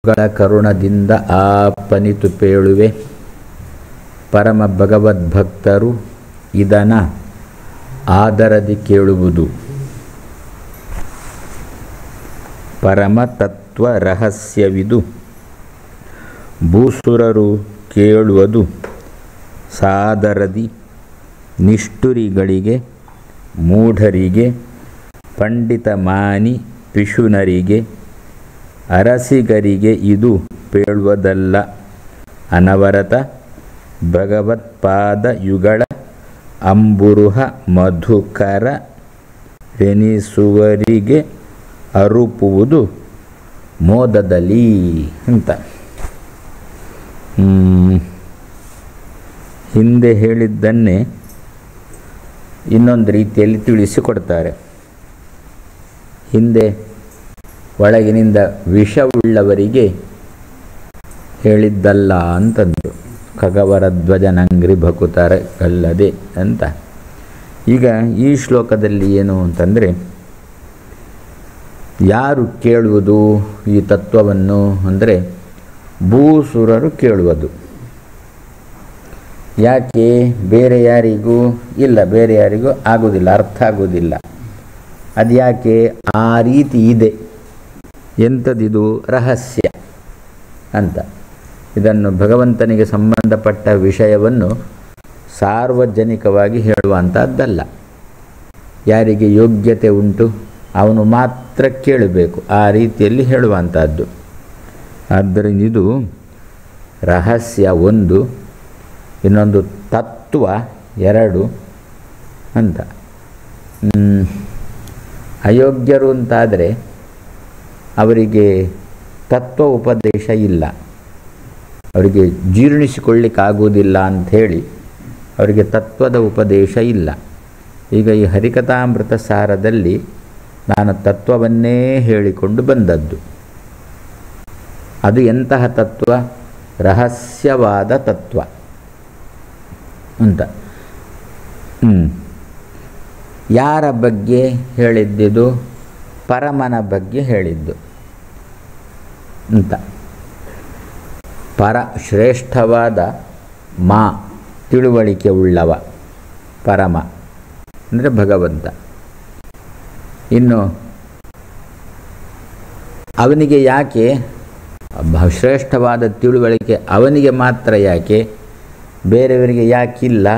ಗಳ ಕರುಣದಿಂದ ಆಪನಿತು ಪೇಳುವೆ ಪರಮ ಭಗವದ್ಭಕ್ತರು ಇದನ ಆದರದಿ ಕೇಳುವುದು. ಪರಮ ತತ್ವ ರಹಸ್ಯವಿದು ಭೂಸುರರು ಕೇಳುವುದು ಸಾದರದಿ ನಿಷ್ಠುರಿಗಳಿಗೆ ಮೂಢರಿಗೆ ಪಂಡಿತ ಮಾನಿ ಪಿಶುನರಿಗೆ ಅರಸಿಗರಿಗೆ ಇದು ಪೇಳುವುದಲ್ಲ ಅನವರತ ಭಗವತ್ಪಾದ ಯುಗಳ ಅಂಬುರುಹ ಮಧುಕರ ರೆನಿಸುವರಿಗೆ ಅರುಪುವುದು ಮೋದದಲ್ಲಿ ಅಂತ. ಹಿಂದೆ ಹೇಳಿದ್ದನ್ನೇ ಇನ್ನೊಂದು ರೀತಿಯಲ್ಲಿ ತಿಳಿಸಿಕೊಡ್ತಾರೆ. ಹಿಂದೆ ಒಳಗಿನಿಂದ ವಿಷವುಳ್ಳವರಿಗೆ ಹೇಳಿದ್ದಲ್ಲ ಅಂತಂದು ಖಗವರ ಧ್ವಜನಂಗ್ರಿ ಭಕುತರ ಅಲ್ಲದೆ ಅಂತ. ಈಗ ಈ ಶ್ಲೋಕದಲ್ಲಿ ಏನು ಅಂತಂದರೆ, ಯಾರು ಕೇಳುವುದು ಈ ತತ್ವವನ್ನು ಅಂದರೆ ಭೂಸುರರು ಕೇಳುವುದು. ಯಾಕೆ? ಬೇರೆ ಯಾರಿಗೂ ಇಲ್ಲ, ಬೇರೆ ಯಾರಿಗೂ ಆಗೋದಿಲ್ಲ, ಅರ್ಥ ಆಗೋದಿಲ್ಲ. ಅದು ಯಾಕೆ ಆ ರೀತಿ ಇದೆ? ಎಂಥದಿದು? ರಹಸ್ಯ ಅಂತ. ಇದನ್ನು ಭಗವಂತನಿಗೆ ಸಂಬಂಧಪಟ್ಟ ವಿಷಯವನ್ನು ಸಾರ್ವಜನಿಕವಾಗಿ ಹೇಳುವಂಥದ್ದಲ್ಲ. ಯಾರಿಗೆ ಯೋಗ್ಯತೆ ಉಂಟು ಅವನು ಮಾತ್ರ ಕೇಳಬೇಕು, ಆ ರೀತಿಯಲ್ಲಿ ಹೇಳುವಂಥದ್ದು. ಆದ್ದರಿಂದ ಇದು ರಹಸ್ಯ ಒಂದು, ಇನ್ನೊಂದು ತತ್ವ ಎರಡು ಅಂತ. ಅಯೋಗ್ಯರು ಅಂತಾದರೆ ಅವರಿಗೆ ತತ್ವ ಉಪದೇಶ ಇಲ್ಲ, ಅವರಿಗೆ ಜೀರ್ಣಿಸಿಕೊಳ್ಳಿಕ್ಕಾಗುವುದಿಲ್ಲ ಅಂಥೇಳಿ ಅವರಿಗೆ ತತ್ವದ ಉಪದೇಶ ಇಲ್ಲ. ಈಗ ಈ ಹರಿಕಥಾಮೃತ ಸಾರದಲ್ಲಿ ನಾನು ತತ್ವವನ್ನೇ ಹೇಳಿಕೊಂಡು ಬಂದದ್ದು. ಅದು ಎಂತಹ ತತ್ವ? ರಹಸ್ಯವಾದ ತತ್ವ ಅಂತ. ಯಾರ ಬಗ್ಗೆ ಹೇಳಿದ್ದಿದು? ಪರಮನ ಬಗ್ಗೆ ಹೇಳಿದ್ದು ಅಂತ. ಪರ ಶ್ರೇಷ್ಠವಾದ ಮಾ ತಿಳುವಳಿಕೆ ಉಳ್ಳವ ಪರಮ ಅಂದರೆ ಭಗವಂತ. ಇನ್ನು ಅವನಿಗೆ ಯಾಕೆ ಶ್ರೇಷ್ಠವಾದ ತಿಳುವಳಿಕೆ ಅವನಿಗೆ ಮಾತ್ರ ಯಾಕೆ, ಬೇರೆಯವರಿಗೆ ಯಾಕಿಲ್ಲ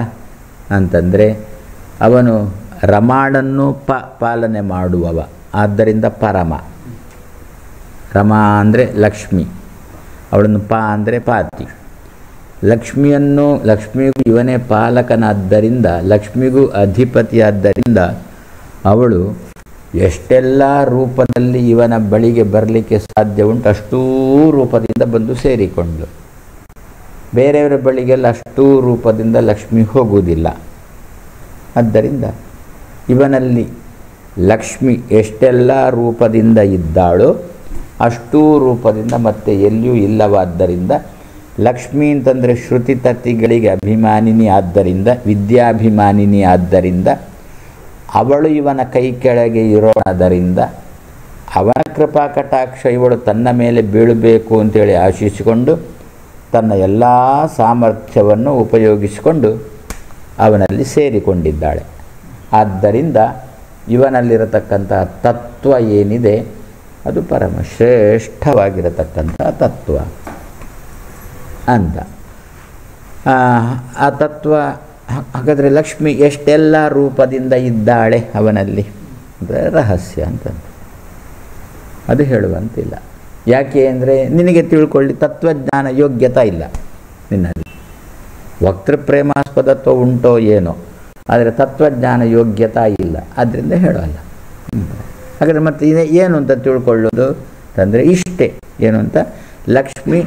ಅಂತಂದರೆ ಅವನು ರಮಾಳನ್ನು ಪಾಲನೆ ಮಾಡುವವ, ಆದ್ದರಿಂದ ಪರಮ. ರಮಾ ಅಂದರೆ ಲಕ್ಷ್ಮಿ, ಅವಳನ್ನು ಅಂದರೆ ಪಾತಿ. ಲಕ್ಷ್ಮಿಗೂ ಇವನೇ ಪಾಲಕನಾದ್ದರಿಂದ, ಲಕ್ಷ್ಮಿಗೂ ಅಧಿಪತಿಯಾದ್ದರಿಂದ ಅವಳು ಎಷ್ಟೆಲ್ಲ ರೂಪದಲ್ಲಿ ಇವನ ಬಳಿಗೆ ಬರಲಿಕ್ಕೆ ಸಾಧ್ಯ ಉಂಟು ಅಷ್ಟೂ ರೂಪದಿಂದ ಬಂದು ಸೇರಿಕೊಂಡ್ಳು. ಬೇರೆಯವರ ಬಳಿಗೆಲ್ಲ ಅಷ್ಟೂ ರೂಪದಿಂದ ಲಕ್ಷ್ಮಿ ಹೋಗುವುದಿಲ್ಲ. ಆದ್ದರಿಂದ ಇವನಲ್ಲಿ ಲಕ್ಷ್ಮಿ ಎಷ್ಟೆಲ್ಲ ರೂಪದಿಂದ ಇದ್ದಾಳೋ ಅಷ್ಟೂ ರೂಪದಿಂದ ಮತ್ತೆ ಎಲ್ಲಿಯೂ ಇಲ್ಲವಾದ್ದರಿಂದ ಲಕ್ಷ್ಮಿ ಅಂತಂದರೆ ಶ್ರುತಿ ತತ್ತಿಗಳಿಗೆ ಅಭಿಮಾನಿನಿ ಆದ್ದರಿಂದ, ವಿದ್ಯಾಭಿಮಾನಿನಿ ಆದ್ದರಿಂದ, ಅವಳು ಇವನ ಕೈ ಕೆಳಗೆ ಇರೋಣದರಿಂದ ಅವನ ಕೃಪಾ ಕಟಾಕ್ಷ ಇವಳು ತನ್ನ ಮೇಲೆ ಬೀಳಬೇಕು ಅಂತೇಳಿ ಆಶಿಸಿಕೊಂಡು ತನ್ನ ಎಲ್ಲ ಸಾಮರ್ಥ್ಯವನ್ನು ಉಪಯೋಗಿಸಿಕೊಂಡು ಅವನಲ್ಲಿ ಸೇರಿಕೊಂಡಿದ್ದಾಳೆ. ಆದ್ದರಿಂದ ಇವನಲ್ಲಿರತಕ್ಕಂಥ ತತ್ವ ಏನಿದೆ ಅದು ಪರಮ ಶ್ರೇಷ್ಠವಾಗಿರತಕ್ಕಂಥ ತತ್ವ ಅಂತ. ಆ ತತ್ವ ಹಾಗಾದರೆ ಲಕ್ಷ್ಮಿ ಎಷ್ಟೆಲ್ಲ ರೂಪದಿಂದ ಇದ್ದಾಳೆ ಅವನಲ್ಲಿ ಅಂದರೆ ರಹಸ್ಯ ಅಂತ ಅದು ಹೇಳುವಂತಿಲ್ಲ. ಯಾಕೆ ಅಂದರೆ ನಿನಗೆ ತಿಳ್ಕೊಳ್ಳಿ ತತ್ವಜ್ಞಾನ ಯೋಗ್ಯತಾ ಇಲ್ಲ ನಿನ್ನಲ್ಲಿ. ವಕ್ತೃಪ್ರೇಮಾಸ್ಪದತ್ವ ಉಂಟೋ ಏನೋ, ಆದರೆ ತತ್ವಜ್ಞಾನ ಯೋಗ್ಯತಾ ಇಲ್ಲ, ಆದ್ದರಿಂದ ಹೇಳೋಲ್ಲ. ಹಾಗಾದರೆ ಮತ್ತೆ ಏನು ಅಂತ ತಿಳ್ಕೊಳ್ಳೋದು ಅಂತಂದರೆ ಇಷ್ಟೇ. ಏನು ಅಂತ, ಲಕ್ಷ್ಮಿ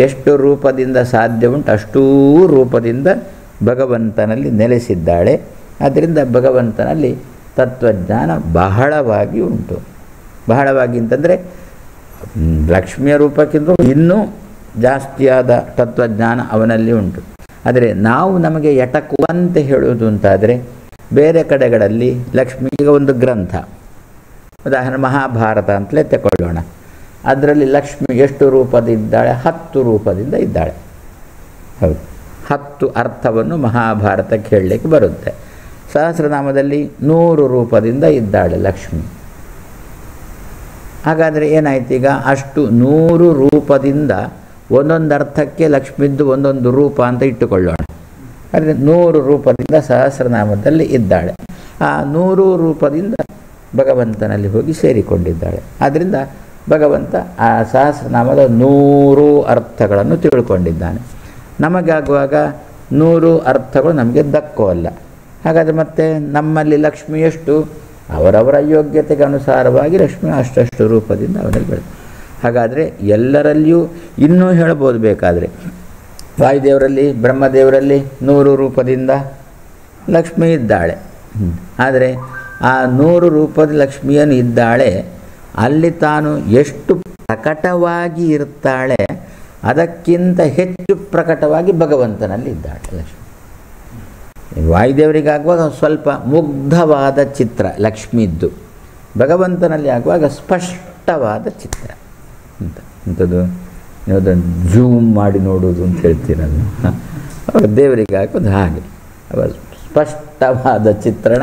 ಎಷ್ಟು ರೂಪದಿಂದ ಸಾಧ್ಯ ಉಂಟು ಅಷ್ಟೂ ರೂಪದಿಂದ ಭಗವಂತನಲ್ಲಿ ನೆಲೆಸಿದ್ದಾಳೆ. ಆದ್ದರಿಂದ ಭಗವಂತನಲ್ಲಿ ತತ್ವಜ್ಞಾನ ಬಹಳವಾಗಿ ಉಂಟು. ಬಹಳವಾಗಿ ಅಂತಂದರೆ ಲಕ್ಷ್ಮಿಯ ರೂಪಕ್ಕಿಂತ ಇನ್ನೂ ಜಾಸ್ತಿಯಾದ ತತ್ವಜ್ಞಾನ ಅವನಲ್ಲಿ ಉಂಟು. ಆದರೆ ನಾವು ನಮಗೆ ಎಟಕುವಂತೆ ಹೇಳುವುದು ಅಂತಾದರೆ ಬೇರೆ ಕಡೆಗಳಲ್ಲಿ ಲಕ್ಷ್ಮಿ, ಈಗ ಒಂದು ಗ್ರಂಥ ಉದಾಹರಣೆ ಮಹಾಭಾರತ ಅಂತಲೇ ತಗೊಳ್ಳೋಣ. ಅದರಲ್ಲಿ ಲಕ್ಷ್ಮಿ ಎಷ್ಟು ರೂಪದಿದ್ದಾಳೆ? 10 ರೂಪದಿಂದ ಇದ್ದಾಳೆ. ಹೌದು, 10 ಅರ್ಥವನ್ನು ಮಹಾಭಾರತಕ್ಕೆ ಹೇಳಲಿಕ್ಕೆ ಬರುತ್ತೆ. ಸಹಸ್ರನಾಮದಲ್ಲಿ 100 ರೂಪದಿಂದ ಇದ್ದಾಳೆ ಲಕ್ಷ್ಮಿ. ಹಾಗಾದರೆ ಏನಾಯ್ತು? ಈಗ ಅಷ್ಟು 100 ರೂಪದಿಂದ ಒಂದೊಂದು ಅರ್ಥಕ್ಕೆ ಲಕ್ಷ್ಮಿದ್ದು ಒಂದೊಂದು ರೂಪ ಅಂತ ಇಟ್ಟುಕೊಳ್ಳೋಣ. ಆದರೆ 100 ರೂಪದಿಂದ ಸಹಸ್ರನಾಮದಲ್ಲಿ ಇದ್ದಾಳೆ. ಆ 100 ರೂಪದಿಂದ ಭಗವಂತನಲ್ಲಿ ಹೋಗಿ ಸೇರಿಕೊಂಡಿದ್ದಾಳೆ. ಆದ್ದರಿಂದ ಭಗವಂತ ಆ ಸಹಸ್ರನಾಮದ 100 ಅರ್ಥಗಳನ್ನು ತಿಳ್ಕೊಂಡಿದ್ದಾನೆ. ನಮಗಾಗುವಾಗ 100 ಅರ್ಥಗಳು ನಮಗೆ ದಕ್ಕುವಲ್ಲ. ಹಾಗಾದರೆ ಮತ್ತೆ ನಮ್ಮಲ್ಲಿ ಲಕ್ಷ್ಮಿ ಎಷ್ಟು? ಅವರವರ ಯೋಗ್ಯತೆಗೆ ಅನುಸಾರವಾಗಿ ಲಕ್ಷ್ಮಿ ಅಷ್ಟಷ್ಟು ರೂಪದಿಂದ ಅವನಲ್ಲಿ ಬೆಳೆದ. ಹಾಗಾದರೆ ಎಲ್ಲರಲ್ಲಿಯೂ ಇನ್ನೂ ಹೇಳ್ಬೋದು ಬೇಕಾದರೆ, ವಾಯುದೇವರಲ್ಲಿ ಬ್ರಹ್ಮದೇವರಲ್ಲಿ 100 ರೂಪದಿಂದ ಲಕ್ಷ್ಮಿ ಇದ್ದಾಳೆ. ಆದರೆ ಆ 100 ರೂಪದ ಲಕ್ಷ್ಮಿಯನ್ನು ಇದ್ದಾಳೆ, ಅಲ್ಲಿ ತಾನು ಎಷ್ಟು ಪ್ರಕಟವಾಗಿ ಇರ್ತಾಳೆ ಅದಕ್ಕಿಂತ ಹೆಚ್ಚು ಪ್ರಕಟವಾಗಿ ಭಗವಂತನಲ್ಲಿ ಇದ್ದಾಳೆ ಲಕ್ಷ್ಮಿ. ವಾಯುದೇವರಿಗಾಗುವಾಗ ಸ್ವಲ್ಪ ಮುಗ್ಧವಾದ ಚಿತ್ರ ಲಕ್ಷ್ಮಿದ್ದು, ಭಗವಂತನಲ್ಲಿ ಆಗುವಾಗ ಸ್ಪಷ್ಟವಾದ ಚಿತ್ರ ಅಂತ. ಅಂಥದ್ದು ಯಾವುದನ್ನು ಝೂಮ್ ಮಾಡಿ ನೋಡೋದು ಅಂತ ಹೇಳ್ತೀರಲ್ಲ, ಅವಾಗ ದೇವರಿಗೆ ಹಾಕೋದು ಹಾಗೆ. ಅವಾಗ ಸ್ಪಷ್ಟವಾದ ಚಿತ್ರಣ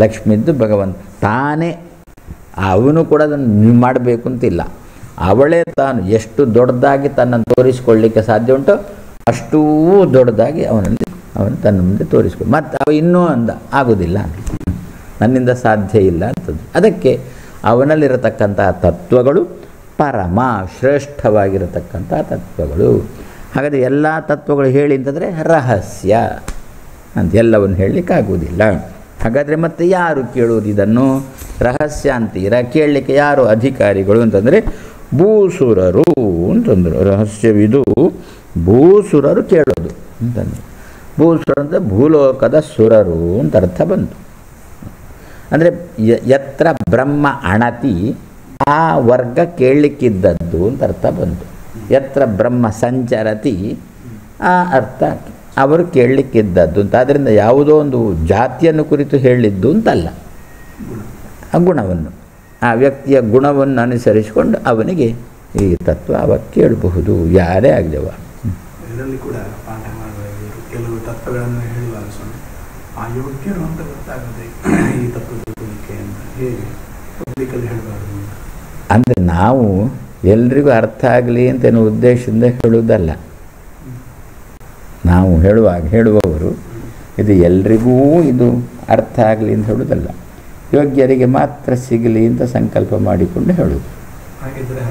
ಲಕ್ಷ್ಮಿದ್ದು. ಭಗವಂತ ತಾನೇ, ಅವನು ಕೂಡ ಅದನ್ನು ಮಾಡಬೇಕು ಅಂತಿಲ್ಲ, ಅವಳೇ ತಾನು ಎಷ್ಟು ದೊಡ್ಡದಾಗಿ ತನ್ನನ್ನು ತೋರಿಸಿಕೊಳ್ಳಲಿಕ್ಕೆ ಸಾಧ್ಯ ಉಂಟೋ ಅಷ್ಟೂ ದೊಡ್ಡದಾಗಿ ಅವನು ತನ್ನ ಮುಂದೆ ತೋರಿಸ್ಕೊಂಡು ಮತ್ತು ಅವ ಇನ್ನೂ ಆಗೋದಿಲ್ಲ, ನನ್ನಿಂದ ಸಾಧ್ಯ ಇಲ್ಲ ಅಂತದ್ದು. ಅದಕ್ಕೆ ಅವನಲ್ಲಿರತಕ್ಕಂತಹ ತತ್ವಗಳು ಪರಮ ಶ್ರೇಷ್ಠವಾಗಿರತಕ್ಕಂಥ ತತ್ವಗಳು. ಹಾಗಾದರೆ ಎಲ್ಲ ತತ್ವಗಳು ಹೇಳಿ ಅಂತಂದರೆ ರಹಸ್ಯ ಅಂತ ಎಲ್ಲವನ್ನು ಹೇಳಲಿಕ್ಕಾಗುವುದಿಲ್ಲ. ಹಾಗಾದರೆ ಮತ್ತೆ ಯಾರು ಕೇಳುವುದು ಇದನ್ನು? ರಹಸ್ಯ ಅಂತೀರ, ಕೇಳಲಿಕ್ಕೆ ಯಾರು ಅಧಿಕಾರಿಗಳು ಅಂತಂದರೆ ಭೂಸುರರು ಅಂತಂದರು. ರಹಸ್ಯವಿದು ಭೂಸುರರು ಕೇಳೋದು ಅಂತಂದರು. ಭೂಸುರರು ಅಂದರೆ ಭೂಲೋಕದ ಸುರರು ಅಂತ ಅರ್ಥ ಬಂತು. ಅಂದರೆ ಯತ್ರ ಬ್ರಹ್ಮ ಅಣತಿ ಆ ವರ್ಗ ಕೇಳಲಿಕ್ಕಿದ್ದದ್ದು ಅಂತ ಅರ್ಥ ಬಂತು. ಯತ್ರ ಬ್ರಹ್ಮ ಸಂಚರತಿ ಆ ಅರ್ಥ ಅವರು ಕೇಳಲಿಕ್ಕಿದ್ದದ್ದು ಅಂತ. ಆದ್ದರಿಂದ ಯಾವುದೋ ಒಂದು ಜಾತಿಯನ್ನು ಕುರಿತು ಹೇಳಿದ್ದು ಅಂತಲ್ಲ, ಆ ಗುಣವನ್ನು, ಆ ವ್ಯಕ್ತಿಯ ಗುಣವನ್ನು ಅನುಸರಿಸಿಕೊಂಡು ಅವನಿಗೆ ಈ ತತ್ವ ಅವ ಕೇಳಬಹುದು, ಯಾರೇ ಆಗಲಿವ. ಇದರಲ್ಲಿ ಕೂಡ ಪಾಠ ಮಾಡುವಾಗ ಕೆಲವು ತತ್ವಗಳನ್ನು ಹೇಳುವಾಗ ಅಯೋಗ್ಯರು ಅಂತ ಗೊತ್ತಾಗುತ್ತೆ ಈ ತತ್ವದ ಬಗ್ಗೆ ಅಂತ. ಹೇಗೆ ಪಬ್ಲಿಕಲ್ಲಿ ಹೇಳಬಾರ್ದು ಅಂದರೆ ನಾವು ಎಲ್ರಿಗೂ ಅರ್ಥ ಆಗಲಿ ಅಂತ ಏನೋ ಉದ್ದೇಶದಿಂದ ಹೇಳುವುದಲ್ಲ. ನಾವು ಹೇಳುವವರು ಇದು ಎಲ್ರಿಗೂ ಇದು ಅರ್ಥ ಆಗಲಿ ಅಂತ ಹೇಳುವುದಲ್ಲ, ಯೋಗ್ಯರಿಗೆ ಮಾತ್ರ ಸಿಗಲಿ ಅಂತ ಸಂಕಲ್ಪ ಮಾಡಿಕೊಂಡು ಹೇಳುವುದು. ಹಾಗಿದ್ದರೆ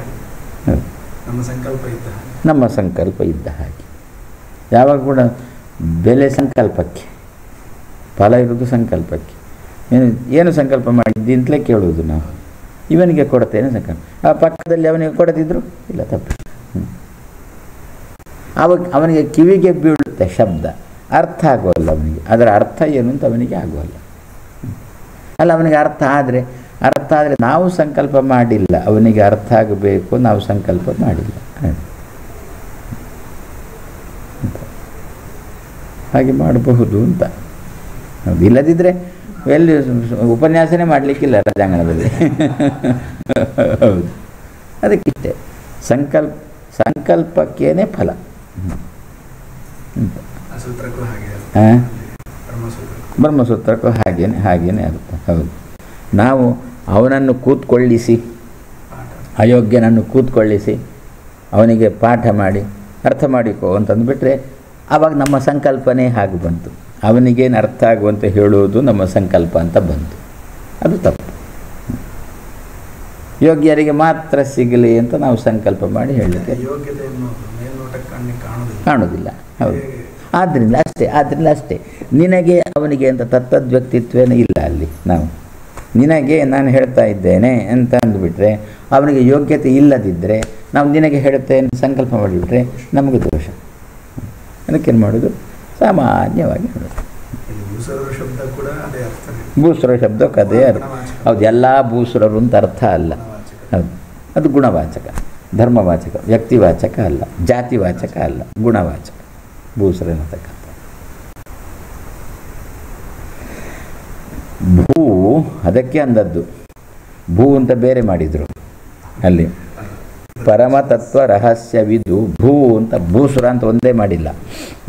ನಮ್ಮ ಸಂಕಲ್ಪ ಇದ್ದ ಹಾಗೆ. ಯಾವಾಗ ಕೂಡ ಬೆಲೆ ಸಂಕಲ್ಪಕ್ಕೆ, ಫಲ ಇರುವುದು ಸಂಕಲ್ಪಕ್ಕೆ. ಏನು ಸಂಕಲ್ಪ ಮಾಡಿದ್ದಿ ಅಂತಲೇ ಕೇಳುವುದು ನಾವು. ಇವನಿಗೆ ಕೊಡ್ತೇನೆ ಸಂಕಲ್ಪ, ಆ ಪಕ್ಕದಲ್ಲಿ ಅವನಿಗೆ ಕೊಡದಿದ್ರು ಇಲ್ಲ ತಪ್ಪು. ಅವನಿಗೆ ಕಿವಿಗೆ ಬೀಳುತ್ತೆ ಶಬ್ದ, ಅರ್ಥ ಆಗೋಲ್ಲ ಅವನಿಗೆ. ಅದರ ಅರ್ಥ ಏನು ಅಂತ ಅವನಿಗೆ ಆಗೋಲ್ಲ. ಅಲ್ಲ, ಅವನಿಗೆ ಅರ್ಥ ಆದರೆ ನಾವು ಸಂಕಲ್ಪ ಮಾಡಿಲ್ಲ, ಅವನಿಗೆ ಅರ್ಥ ಆಗಬೇಕು, ನಾವು ಸಂಕಲ್ಪ ಮಾಡಿಲ್ಲ. ಹಾಗೆ ಮಾಡಬಹುದು ಅಂತ. ಹೌದು, ಇಲ್ಲದಿದ್ದರೆ ಎಲ್ಲಿ ಉಪನ್ಯಾಸನೇ ಮಾಡಲಿಕ್ಕಿಲ್ಲ ರಾಜಾಂಗಣದಲ್ಲಿ. ಹೌದು, ಅದಕ್ಕಿಷ್ಟೇ ಸಂಕಲ್ಪಕ್ಕೇನೆ ಫಲ. ಬ್ರಹ್ಮಸೂತ್ರಕ್ಕೂ ಹಾಗೇನೆ ಅರ್ಥ. ಹೌದು, ನಾವು ಅವನನ್ನು ಕೂತ್ಕೊಳ್ಳಿಸಿ, ಅಯೋಗ್ಯನನ್ನು ಕೂತ್ಕೊಳ್ಳಿಸಿ ಅವನಿಗೆ ಪಾಠ ಮಾಡಿ ಅರ್ಥ ಮಾಡಿಕೋ ಅಂತಂದುಬಿಟ್ರೆ ಆವಾಗ ನಮ್ಮ ಸಂಕಲ್ಪನೇ ಹಾಗೆ ಬಂತು. ಅವನಿಗೇನು ಅರ್ಥ ಆಗುವಂತೆ ಹೇಳುವುದು ನಮ್ಮ ಸಂಕಲ್ಪ ಅಂತ ಬಂತು. ಅದು ತಪ್ಪು. ಯೋಗ್ಯರಿಗೆ ಮಾತ್ರ ಸಿಗಲಿ ಅಂತ ನಾವು ಸಂಕಲ್ಪ ಮಾಡಿ ಹೇಳಲಿಕ್ಕೆ ಕಾಣೋದಿಲ್ಲ. ಹೌದು, ಆದ್ದರಿಂದ ಅಷ್ಟೇ ನಿನಗೆ ಅವನಿಗೆ ಅಂತ ತತ್ತದ್ವ್ಯಕ್ತಿತ್ವನೇ ಇಲ್ಲ ಅಲ್ಲಿ. ನಿನಗೆ ನಾನು ಹೇಳ್ತಾ ಇದ್ದೇನೆ ಅಂತ ಅಂದುಬಿಟ್ರೆ, ಅವನಿಗೆ ಯೋಗ್ಯತೆ ಇಲ್ಲದಿದ್ದರೆ ನಾವು ನಿನಗೆ ಹೇಳ್ತೇನೆ ಸಂಕಲ್ಪ ಮಾಡಿಬಿಟ್ರೆ ನಮಗೆ ದೋಷ. ಅದಕ್ಕೇನು ಮಾಡೋದು? ಸಾಮಾನ್ಯವಾಗಿ ಹೇಳೋದು. ಭೂಸುರ ಶಬ್ದಕ್ಕೆ ಅದೇ ಅರ್ಥ. ಹೌದು, ಎಲ್ಲ ಭೂಸುರರು ಅಂತ ಅರ್ಥ ಅಲ್ಲ. ಹೌದು, ಅದು ಗುಣವಾಚಕ, ಧರ್ಮವಾಚಕ, ವ್ಯಕ್ತಿವಾಚಕ ಅಲ್ಲ, ಜಾತಿವಾಚಕ ಅಲ್ಲ, ಗುಣವಾಚಕ ಭೂಸುರ ಅನ್ನತಕ್ಕಂಥ. ಭೂ ಅದಕ್ಕೆ ಅಂದದ್ದು. ಭೂ ಅಂತ ಬೇರೆ ಮಾಡಿದರು ಅಲ್ಲಿ. ಪರಮತತ್ವ ರಹಸ್ಯವಿದು ಭೂ ಅಂತ ಭೂಸುರ ಅಂತ ಒಂದೇ ಮಾಡಿಲ್ಲ.